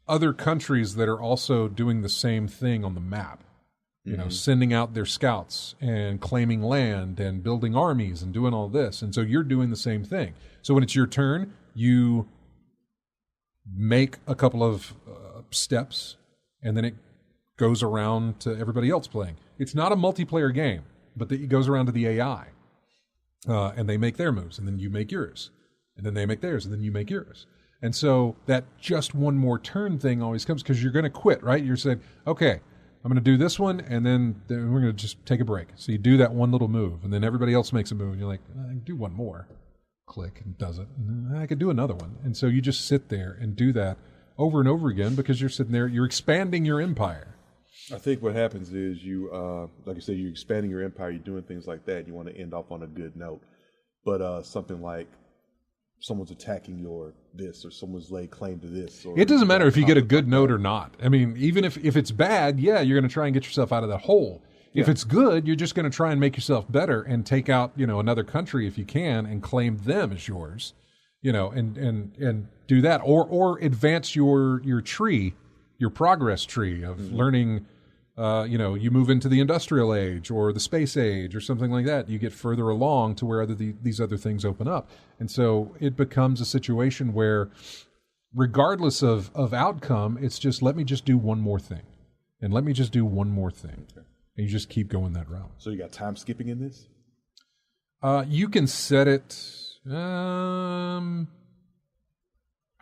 Speaker 1: other countries that are also doing the same thing on the map, sending out their scouts and claiming land and building armies and doing all this. And so you're doing the same thing. So when it's your turn, you make a couple of steps, and then it goes around to everybody else playing. It's not a multiplayer game, but it goes around to the AI, and they make their moves, and then you make yours, and then they make theirs, and then you make yours. And so that just one more turn thing always comes because you're going to quit, right? You're saying, okay, I'm going to do this one, and then we're going to just take a break. So you do that one little move, and then everybody else makes a move, and you're like, I can do one more. Click, and does it. And I could do another one. And so you just sit there and do that over and over again because you're sitting there, you're expanding your empire.
Speaker 2: I think what happens is you, like I said, you're expanding your empire, you're doing things like that, and you want to end off on a good note. But something like someone's attacking your this, or someone's laid claim to this. Or
Speaker 1: it doesn't matter if you get a good note or not. I mean, even if it's bad, you're going to try and get yourself out of that hole. If it's good, you're just going to try and make yourself better and take out, another country if you can and claim them as yours. and do that, or advance your tree, your progress tree of learning. You move into the industrial age or the space age or something like that. You get further along to where these other things open up. And so it becomes a situation where regardless of outcome, it's just, let me just do one more thing. And let me just do one more thing. Okay. And you just keep going that route.
Speaker 2: So you got time skipping in this?
Speaker 1: You can set it... I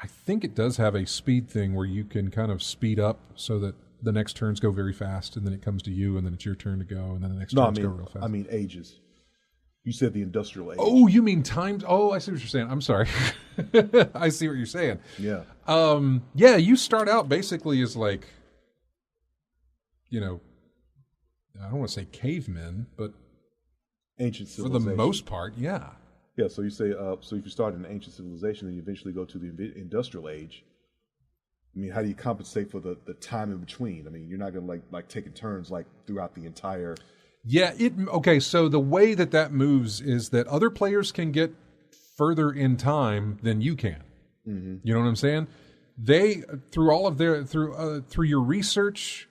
Speaker 1: think it does have a speed thing where you can kind of speed up so that the next turns go very fast, and then it comes to you, and then it's your turn to go, and then the next turns go real fast. I
Speaker 2: mean ages. You said the industrial age.
Speaker 1: Oh, you mean times? Oh, I see what you're saying. I'm sorry. I see what you're saying.
Speaker 2: Yeah.
Speaker 1: You start out basically as like, I don't want to say cavemen, but
Speaker 2: ancient
Speaker 1: for
Speaker 2: civilization.
Speaker 1: the most part, yeah.
Speaker 2: Yeah, so you say, so if you start in ancient civilization and you eventually go to the industrial age, I mean, how do you compensate for the time in between? I mean, you're not going to like taking turns like throughout the entire...
Speaker 1: Yeah, okay, so the way that moves is that other players can get further in time than you can. Mm-hmm. You know what I'm saying? They, through all of their, through your research,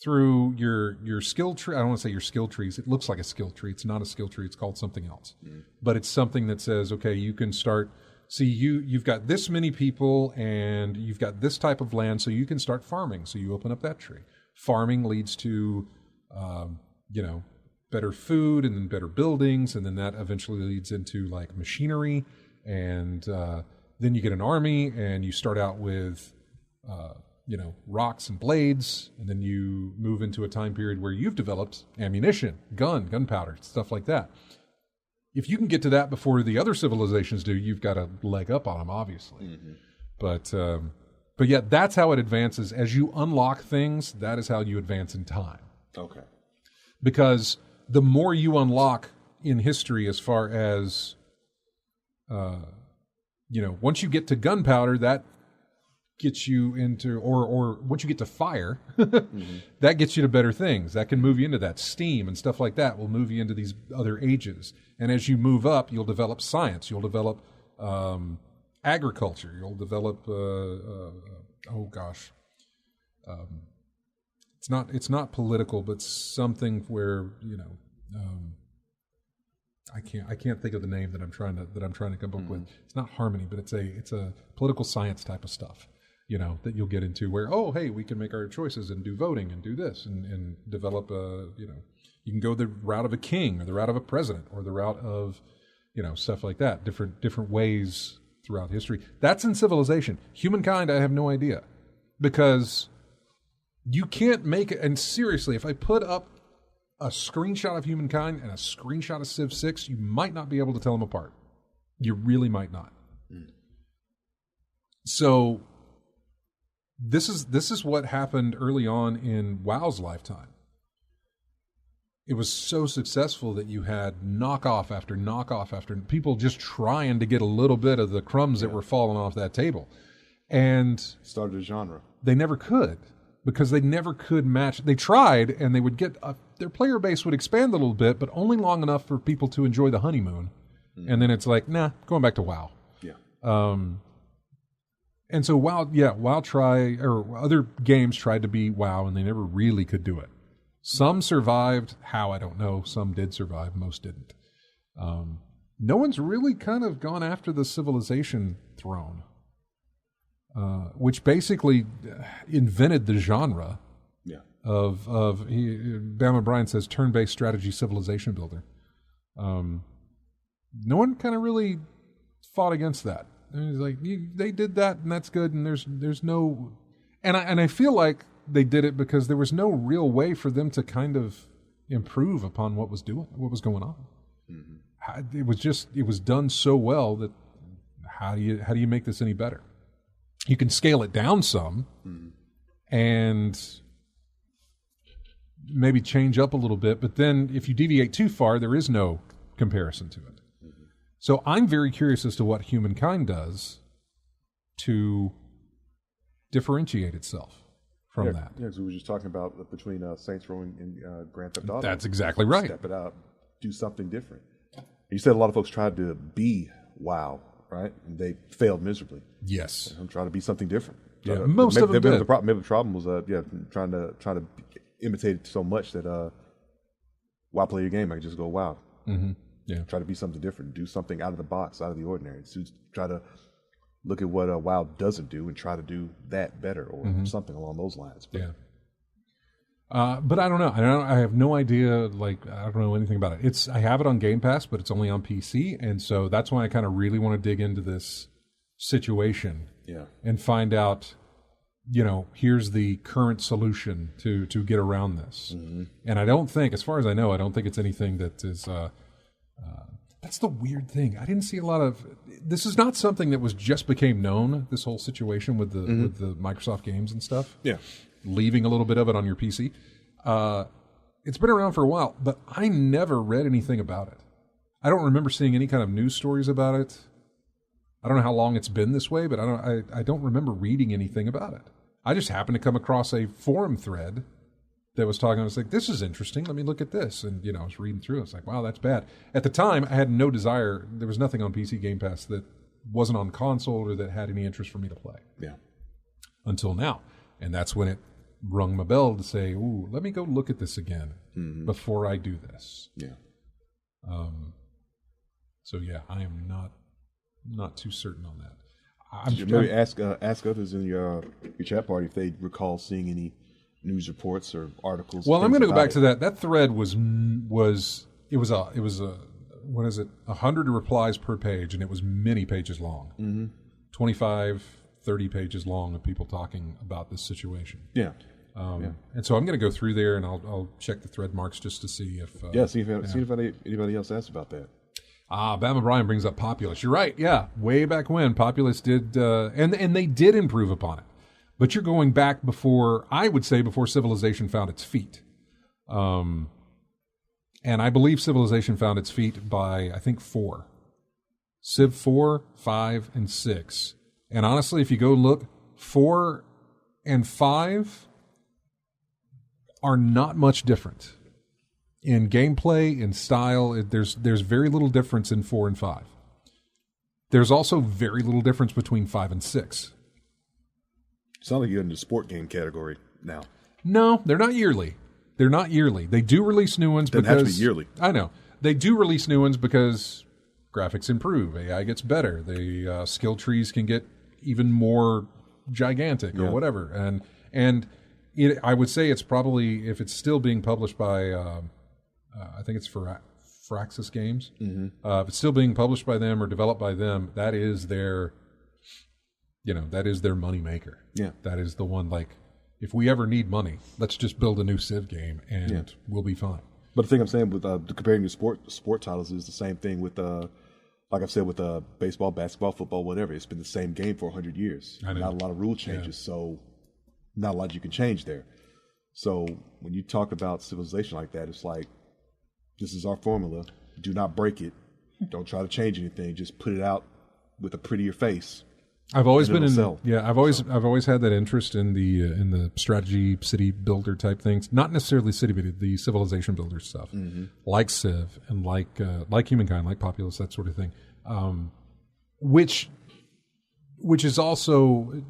Speaker 1: through your skill tree, I don't want to say your skill trees, it looks like a skill tree. It's not a skill tree, it's called something else. Mm. But it's something that says, okay, you can start... See, you've got this many people and you've got this type of land, so you can start farming. So you open up that tree. Farming leads to, better food and then better buildings, and then that eventually leads into like machinery, and then you get an army, and you start out with, rocks and blades, and then you move into a time period where you've developed ammunition, gunpowder, stuff like that. If you can get to that before the other civilizations do, you've got a leg up on them, obviously. Mm-hmm. But yeah, that's how it advances. As you unlock things, that is how you advance in time.
Speaker 2: Okay.
Speaker 1: Because the more you unlock in history, as far as, once you get to gunpowder, that gets you into, or once you get to fire, mm-hmm. that gets you to better things. That can move you into that. Steam and stuff like that will move you into these other ages. And as you move up, you'll develop science. You'll develop agriculture. You'll develop, it's not political, but something where, I can't think of the name that I'm trying to come up with. It's not harmony, but it's a political science type of stuff. That you'll get into where, oh, hey, we can make our choices and do voting and do this and develop you can go the route of a king or the route of a president or the route of, stuff like that. Different ways throughout history. That's in Civilization. Humankind, I have no idea, because you can't make it. And seriously, if I put up a screenshot of Humankind and a screenshot of Civ 6, you might not be able to tell them apart. You really might not. Mm. So this is what happened early on in WoW's lifetime. It was so successful that you had knockoff after knockoff after people just trying to get a little bit of the crumbs that were falling off that table. And
Speaker 2: started a genre.
Speaker 1: They never could, because they never could match. They tried, and they would get their player base would expand a little bit, but only long enough for people to enjoy the honeymoon. Mm. And then it's like, nah, going back to WoW.
Speaker 2: Yeah.
Speaker 1: And so WoW other games tried to be WoW, and they never really could do it. Some survived. How, I don't know. Some did survive. Most didn't. No one's really kind of gone after the Civilization throne, which basically invented the genre.
Speaker 2: Yeah.
Speaker 1: Bama Bryan says turn-based strategy civilization builder. No one kind of really fought against that. And it's like they did that, and that's good. And there's no, and I feel like they did it because there was no real way for them to kind of improve upon what was going on. Mm-hmm. It was done so well that how do you make this any better? You can scale it down some, mm-hmm. and maybe change up a little bit, but then if you deviate too far, there is no comparison to it. Mm-hmm. So I'm very curious as to what Humankind does to differentiate itself from that.
Speaker 2: Yeah, because we were just talking about between Saints Row and Grand Theft Auto.
Speaker 1: That's exactly right.
Speaker 2: Step it out, do something different. You said a lot of folks tried to be WoW right? And they failed miserably.
Speaker 1: Yes.
Speaker 2: I'm trying to be something different.
Speaker 1: Yeah, most of them did.
Speaker 2: Maybe the problem was trying to imitate it so much that while I play your game, I can just go wow.
Speaker 1: Mm-hmm. Yeah.
Speaker 2: Try to be something different. Do something out of the box, out of the ordinary. So try to look at what WoW doesn't do and try to do that better or something along those lines. But,
Speaker 1: but I don't know. I have no idea. Like, I don't know anything about it. I have it on Game Pass, but it's only on PC, and so that's why I kind of really want to dig into this situation and find out. Here's the current solution to get around this. Mm-hmm. And I don't think, as far as I know, it's anything that is. That's the weird thing. I didn't see a lot of. This is not something that was just became known. This whole situation with the Microsoft games and stuff.
Speaker 2: Yeah.
Speaker 1: Leaving a little bit of it on your PC. It's been around for a while, but I never read anything about it. I don't remember seeing any kind of news stories about it. I don't know how long it's been this way, but I don't remember reading anything about it. I just happened to come across a forum thread that was talking. I was like, this is interesting. Let me look at this. And, I was reading through it. I was like, wow, that's bad. At the time, I had no desire. There was nothing on PC Game Pass that wasn't on console or that had any interest for me to play.
Speaker 2: Yeah. Until
Speaker 1: now. And that's when it rung my bell to say, ooh, let me go look at this again before I do this.
Speaker 2: Yeah.
Speaker 1: So, yeah, I am not too certain on that.
Speaker 2: Maybe ask others in your chat party if they recall seeing any news reports or articles.
Speaker 1: Well, I'm going to go back to that. That thread was 100 replies per page, and it was many pages long. Mm-hmm. 25, 30 pages long of people talking about this situation.
Speaker 2: Yeah.
Speaker 1: And so I'm going to go through there, and I'll check the thread marks just to see if
Speaker 2: see if anybody else asked about that.
Speaker 1: Bama Brian brings up Populous. You're right. Yeah, way back when Populous did, and they did improve upon it. But you're going back before Civilization found its feet. And I believe Civilization found its feet by, I think, 4. Civ 4, 5, and 6. And honestly, if you go look, 4 and 5 are not much different. In gameplay, in style, there's very little difference in 4 and 5. There's also very little difference between 5 and 6.
Speaker 2: Sounds like you're in the sport game category now.
Speaker 1: No, they're not yearly. They do release new ones
Speaker 2: because... Doesn't have to be yearly.
Speaker 1: I know. They do release new ones because graphics improve, AI gets better, the skill trees can get even more gigantic or whatever. And I would say it's probably, if it's still being published by... I think it's Firaxis Games. Mm-hmm. If it's still being published by them or developed by them, that is their money maker. Yeah. That is the one, like, if we ever need money, let's just build a new Civ game and we'll be fine.
Speaker 2: But the thing I'm saying with comparing to sport titles is the same thing with, like I've said, with baseball, basketball, football, whatever. It's been the same game for 100 years. Not a lot of rule changes, so not a lot you can change there. So when you talk about Civilization like that, it's like, this is our formula. Do not break it. Don't try to change anything. Just put it out with a prettier face.
Speaker 1: I've always been I've always had that interest in the strategy city builder type things. Not necessarily city, but the civilization builder stuff, like Civ and like Humankind, like Populous, that sort of thing. Which is also,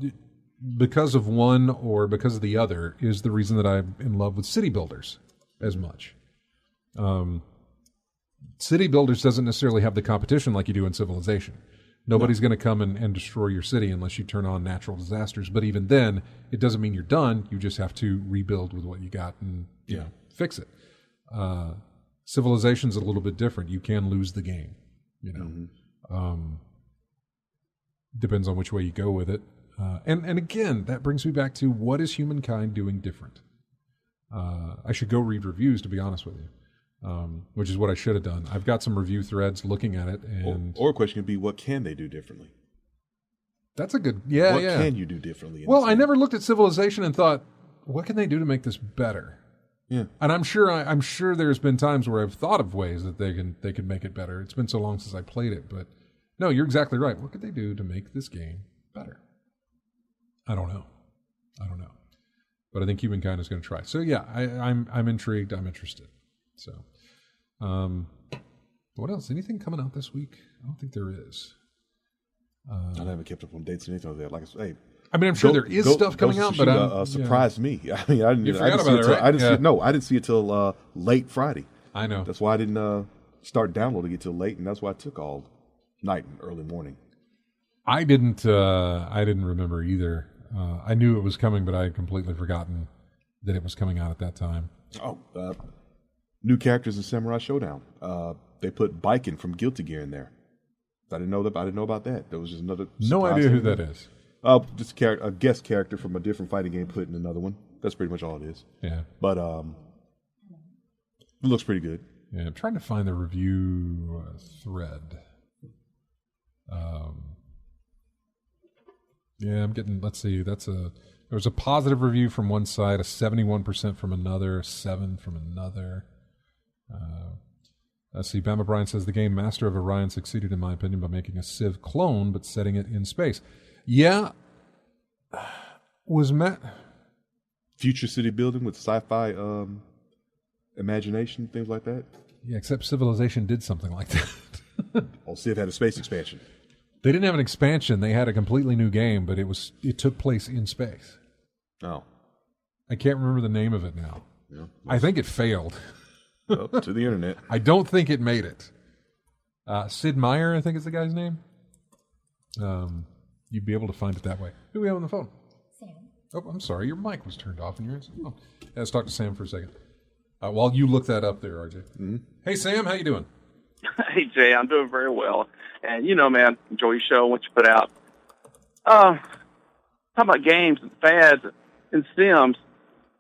Speaker 1: because of one or because of the other, is the reason that I'm in love with city builders as much. City builders doesn't necessarily have the competition like you do in Civilization. Nobody's going to come and destroy your city unless you turn on natural disasters. But even then, it doesn't mean you're done. You just have to rebuild with what you got and fix it. Civilization's a little bit different. You can lose the game. Depends on which way you go with it. And again, that brings me back to, what is Humankind doing different? I should go read reviews, to be honest with you. Which is what I should have done. I've got some review threads looking at it, and
Speaker 2: or a question could be, what can they do differently?
Speaker 1: That's a good
Speaker 2: What can you do differently?
Speaker 1: Well, I never looked at Civilization and thought, what can they do to make this better?
Speaker 2: Yeah,
Speaker 1: and I'm sure there's been times where I've thought of ways that they can make it better. It's been so long since I played it, but no, you're exactly right. What could they do to make this game better? I don't know, but I think Humankind is going to try. So yeah, I'm intrigued. I'm interested. So, what else? Anything coming out this week? I don't think there is.
Speaker 2: I haven't kept up on dates or anything like that. Like I said, hey,
Speaker 1: I mean, I'm sure there is stuff coming out, but
Speaker 2: surprised me. I mean, I didn't
Speaker 1: forgot
Speaker 2: see
Speaker 1: about it, right?
Speaker 2: I didn't see it till late Friday.
Speaker 1: I know.
Speaker 2: That's why I didn't start downloading it till late, and that's why I took all night and early morning.
Speaker 1: I didn't remember either. I knew it was coming, but I had completely forgotten that it was coming out at that time.
Speaker 2: Oh, new characters in Samurai Showdown. They put Biken from Guilty Gear in there. I didn't know that. I didn't know about that. There was just another.
Speaker 1: No idea who that is.
Speaker 2: Just a guest character from a different fighting game put in another one. That's pretty much all it is.
Speaker 1: Yeah.
Speaker 2: But it looks pretty good.
Speaker 1: Yeah, I'm trying to find the review thread. Yeah, I'm getting. Let's see. There was a positive review from one side, a 71% from another, a 7 from another. Let's see. Bama Bryan says the game Master of Orion succeeded, in my opinion, by making a Civ clone but setting it in space. Yeah, was Matt
Speaker 2: future city building with sci-fi imagination, things like that?
Speaker 1: Yeah, except Civilization did something like that.
Speaker 2: Oh, Civ had a space expansion.
Speaker 1: They didn't have an expansion. They had a completely new game, but it took place in space.
Speaker 2: Oh.
Speaker 1: I can't remember the name of it now.
Speaker 2: Yeah,
Speaker 1: I think it failed.
Speaker 2: Up to the internet.
Speaker 1: I don't think it made it. Sid Meier, I think is the guy's name. You'd be able to find it that way. Who do we have on the phone?
Speaker 3: Sam.
Speaker 1: Oh, I'm sorry. Your mic was turned off. And you're oh. Let's talk to Sam for a second. While you look that up there, RJ.
Speaker 2: Mm-hmm.
Speaker 1: Hey, Sam, how you doing?
Speaker 5: Hey, Jay, I'm doing very well. And, man, enjoy your show, what you put out. Talking about games and fads and Sims,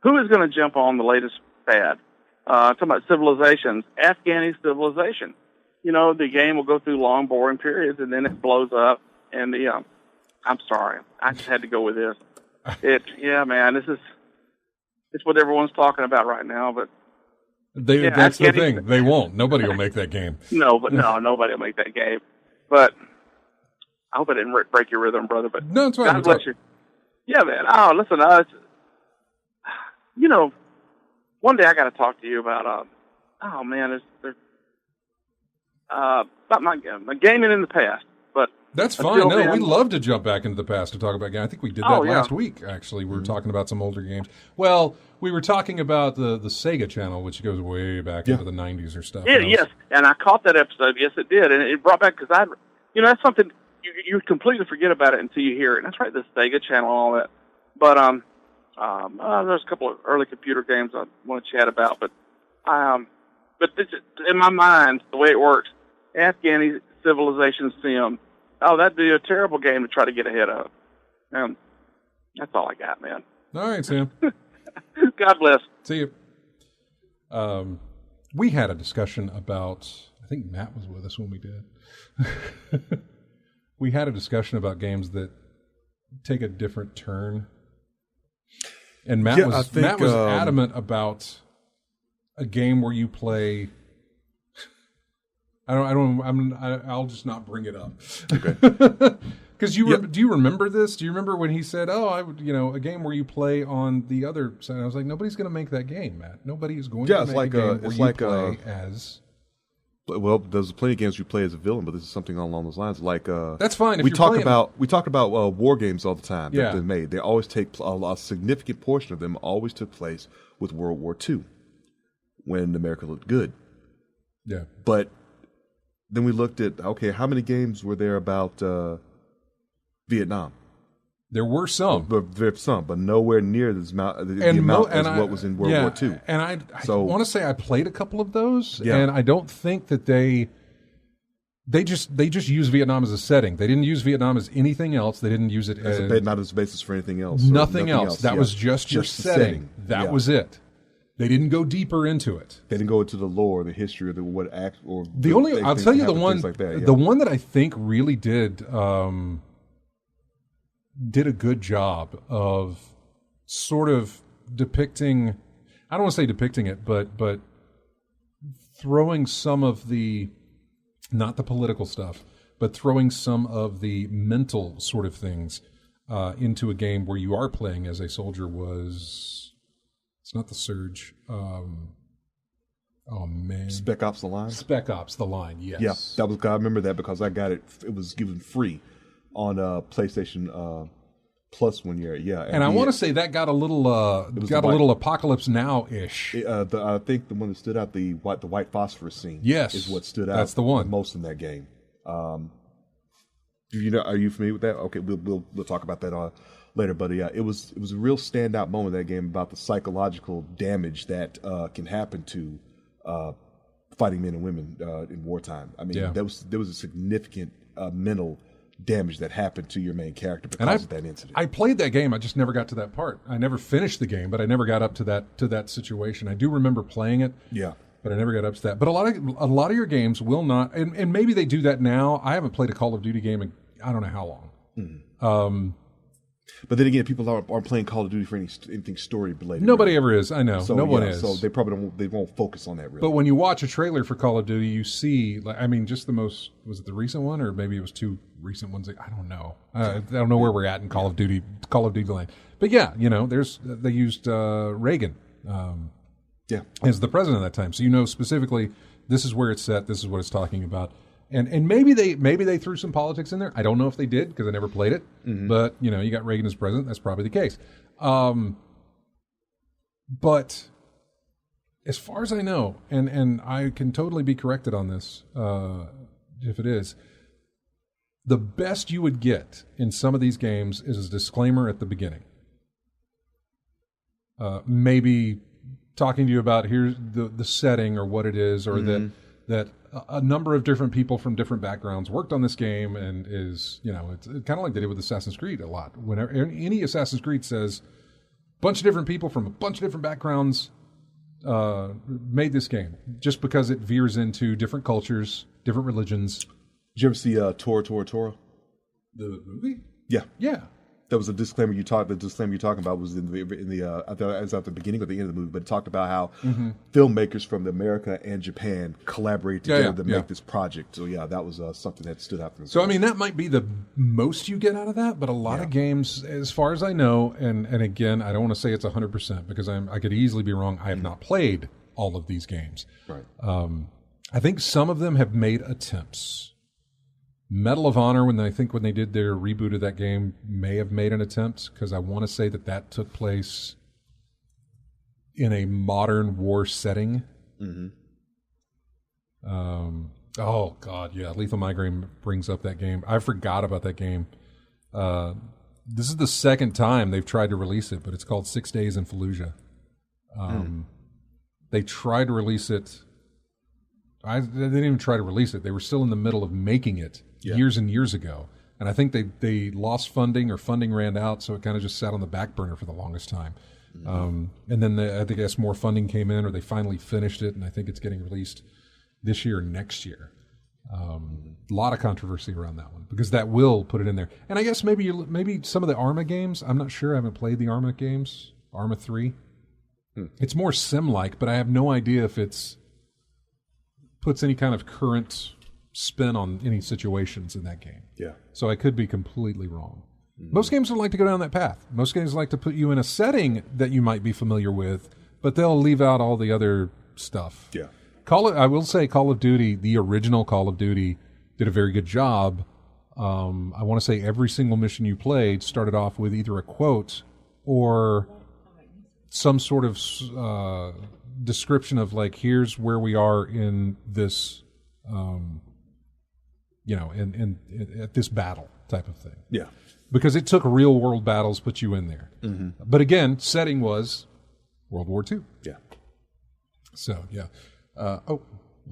Speaker 5: who is going to jump on the latest fad? Talking about civilizations, Afghani civilization. The game will go through long, boring periods, and then it blows up. And I'm sorry, I just had to go with this. It's what everyone's talking about right now, but
Speaker 1: that's the thing. They won't. Nobody will make that game.
Speaker 5: Nobody will make that game. But I hope I didn't break your rhythm, brother. But
Speaker 1: no, it's fine.
Speaker 5: God bless you. Yeah, man. Oh, listen, one day I got to talk to you about about my gaming in the past. But
Speaker 1: that's fine. No, we love to jump back into the past to talk about games. I think we did that last week, actually. We were talking about some older games. Well, we were talking about the Sega channel, which goes way back into the 90s or stuff.
Speaker 5: Yes, and I caught that episode. Yes, it did. And it brought back, because that's something, you completely forget about it until you hear it. And that's right, the Sega channel and all that. But there's a couple of early computer games I want to chat about. But this, in my mind, the way it works, Afghani Civilization Sim. Oh, that'd be a terrible game to try to get ahead of. That's all I got, man.
Speaker 1: All right, Sam.
Speaker 5: God bless.
Speaker 1: See you. We had a discussion about, I think Matt was with us when we did. We had a discussion about games that take a different turn. And Matt was adamant about a game where you play. I'll just not bring it up. Okay. Because do you remember this? Do you remember when he said, a game where you play on the other side? I was like, nobody's going to make that game, Matt. Nobody is going to make a game where you play as.
Speaker 2: Well, there's plenty of games you play as a villain, but this is something along those lines. Like
Speaker 1: that's fine.
Speaker 2: We talk about war games all the time that they've made. They always take a significant portion of them always took place with World War II, when America looked good.
Speaker 1: Yeah,
Speaker 2: but then we looked at how many games were there about Vietnam?
Speaker 1: There were some,
Speaker 2: but nowhere near the amount as what was in World War II.
Speaker 1: And I want to say I played a couple of those, and I don't think that they just use Vietnam as a setting. They didn't use Vietnam as anything else. They didn't use it
Speaker 2: not as a basis for anything else.
Speaker 1: Nothing else. That was just your setting. That was it. They didn't go deeper into it.
Speaker 2: They didn't go into the lore, the history of
Speaker 1: I'll tell you the one. Like that, the one that I think really did a good job of sort of depicting. I don't want to say depicting it, but throwing some of the, not the political stuff, but throwing some of the mental sort of things into a game where you are playing as a soldier was. It's not The Surge. Oh man,
Speaker 2: Spec Ops: The Line.
Speaker 1: Spec Ops: The Line. Yes.
Speaker 2: Yeah, that was. I remember that because I got it. It was given free on PlayStation Plus one year. Yeah,
Speaker 1: and I want to say that got a little Apocalypse Now ish.
Speaker 2: I think the one that stood out, the white phosphorus scene.
Speaker 1: Yes,
Speaker 2: is what stood out.
Speaker 1: That's the one
Speaker 2: most in that game. Do you know? Are you familiar with that? Okay, we'll talk about that later. But yeah, it was a real standout moment in that game about the psychological damage that can happen to fighting men and women in wartime. I mean, there was a significant mental damage that happened to your main character because of that incident. I
Speaker 1: played that game. I just never got to that part. I never finished the game, but I never got up to that situation. I do remember playing it.
Speaker 2: Yeah.
Speaker 1: But I never got up to that. But a lot of your games will not, and maybe they do that now. I haven't played a Call of Duty game in I don't know how long.
Speaker 2: Mm-hmm. But then again, people aren't playing Call of Duty for anything story related.
Speaker 1: Nobody ever is. I know.
Speaker 2: So,
Speaker 1: no one is.
Speaker 2: So they probably won't focus on that really.
Speaker 1: But when you watch a trailer for Call of Duty, you see, just the most, was it the recent one, or maybe it was two recent ones? I don't know. I don't know where we're at in Call of Duty land. But yeah, they used Reagan. As the president at that time. So specifically this is where it's set, this is what it's talking about. And maybe they threw some politics in there. I don't know if they did because I never played it. Mm-hmm. But you got Reagan as president, that's probably the case. But as far as I know, and I can totally be corrected on this if it is, the best you would get in some of these games is a disclaimer at the beginning. Maybe talking to you about here's the setting or what it is, or that a number of different people from different backgrounds worked on this game, and is it's kind of like they did with Assassin's Creed a lot. Whenever any Assassin's Creed says a bunch of different people from a bunch of different backgrounds made this game, just because it veers into different cultures, different religions.
Speaker 2: Did you ever see Tora,
Speaker 1: the movie?
Speaker 2: Yeah. That was a disclaimer the disclaimer you're talking about was in the as at the beginning or the end of the movie, but it talked about how filmmakers from America and Japan collaborate together to make this project. So that was something that stood out for me.
Speaker 1: So I mean, that might be the most you get out of that, but a lot of games, as far as I know, and again, I don't want to say it's 100% because I could easily be wrong. I have not played all of these games.
Speaker 2: Right.
Speaker 1: I think some of them have made attempts. Medal of Honor, when they did their reboot of that game, may have made an attempt, because I want to say that took place in a modern war setting. Mm-hmm. Oh God, yeah, Lethal Migraine brings up that game. I forgot about that game. This is the second time they've tried to release it, but it's called 6 Days in Fallujah. They tried to release it. They didn't even try to release it. They were still in the middle of making it years and years ago. And I think they lost funding, or funding ran out, so it kind of just sat on the back burner for the longest time. Mm-hmm. And then I guess more funding came in, or they finally finished it, and I think it's getting released this year or next year. A lot of controversy around that one, because that will put it in there. And I guess maybe some of the Arma games, I'm not sure, I haven't played the Arma games, Arma 3. It's more sim-like, but I have no idea if it's puts any kind of current spin on any situations in that game.
Speaker 2: Yeah.
Speaker 1: So I could be completely wrong. Mm-hmm. Most games don't like to go down that path. Most games like to put you in a setting that you might be familiar with, but they'll leave out all the other stuff.
Speaker 2: Yeah.
Speaker 1: I will say Call of Duty, the original Call of Duty, did a very good job. I want to say every single mission you played started off with either a quote or some sort of description of here's where we are in this, at this battle type of thing.
Speaker 2: Yeah.
Speaker 1: Because it took real world battles, put you in there. Mm-hmm. But again, setting was World War II.
Speaker 2: Yeah.
Speaker 1: So, yeah. I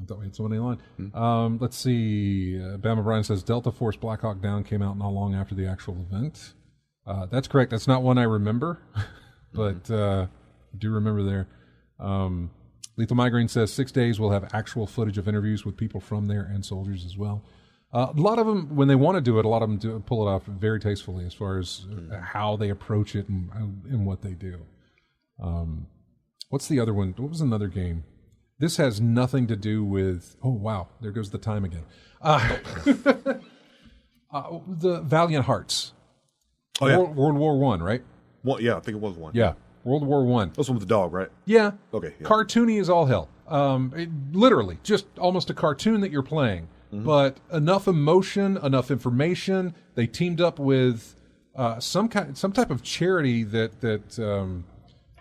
Speaker 1: thought we had someone in line. Mm-hmm. Let's see. Bama Brian says Delta Force Black Hawk Down came out not long after the actual event. That's correct. That's not one I remember, but I do remember there. Lethal Migraine says 6 days we'll have actual footage of interviews with people from there and soldiers as well. A lot of them, when they want to do it, a lot of them pull it off very tastefully as far as how they approach it and what they do. What's the other one? What was another game? This has nothing to do with... Oh, wow. There goes the time again. The Valiant Hearts.
Speaker 2: Oh, yeah.
Speaker 1: World War I, right?
Speaker 2: Well, yeah, I think it was one.
Speaker 1: Yeah. World War I.
Speaker 2: That's one with the dog, right?
Speaker 1: Yeah.
Speaker 2: Okay. Yeah.
Speaker 1: Cartoony as all hell. Literally, just almost a cartoon that you're playing. but enough emotion, enough information. They teamed up with some type of charity that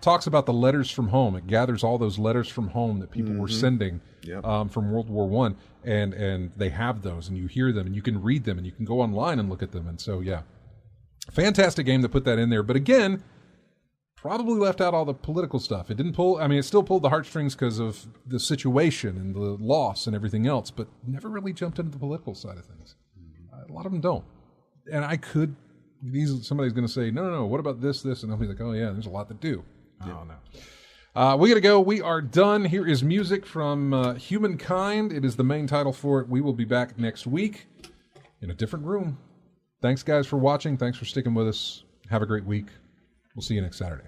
Speaker 1: talks about the letters from home. It gathers all those letters from home that people were sending from World War I, and they have those, and you hear them, and you can read them, and you can go online and look at them. And so, yeah, fantastic game to put that in there. But again, probably left out all the political stuff. It didn't pull, it still pulled the heartstrings because of the situation and the loss and everything else, but never really jumped into the political side of things. A lot of them don't. And somebody's going to say, no, what about this, and I'll be like, oh yeah, there's a lot to do. Yeah. Oh no. We got to go. We are done. Here is music from Humankind. It is the main title for it. We will be back next week in a different room. Thanks, guys, for watching. Thanks for sticking with us. Have a great week. We'll see you next Saturday.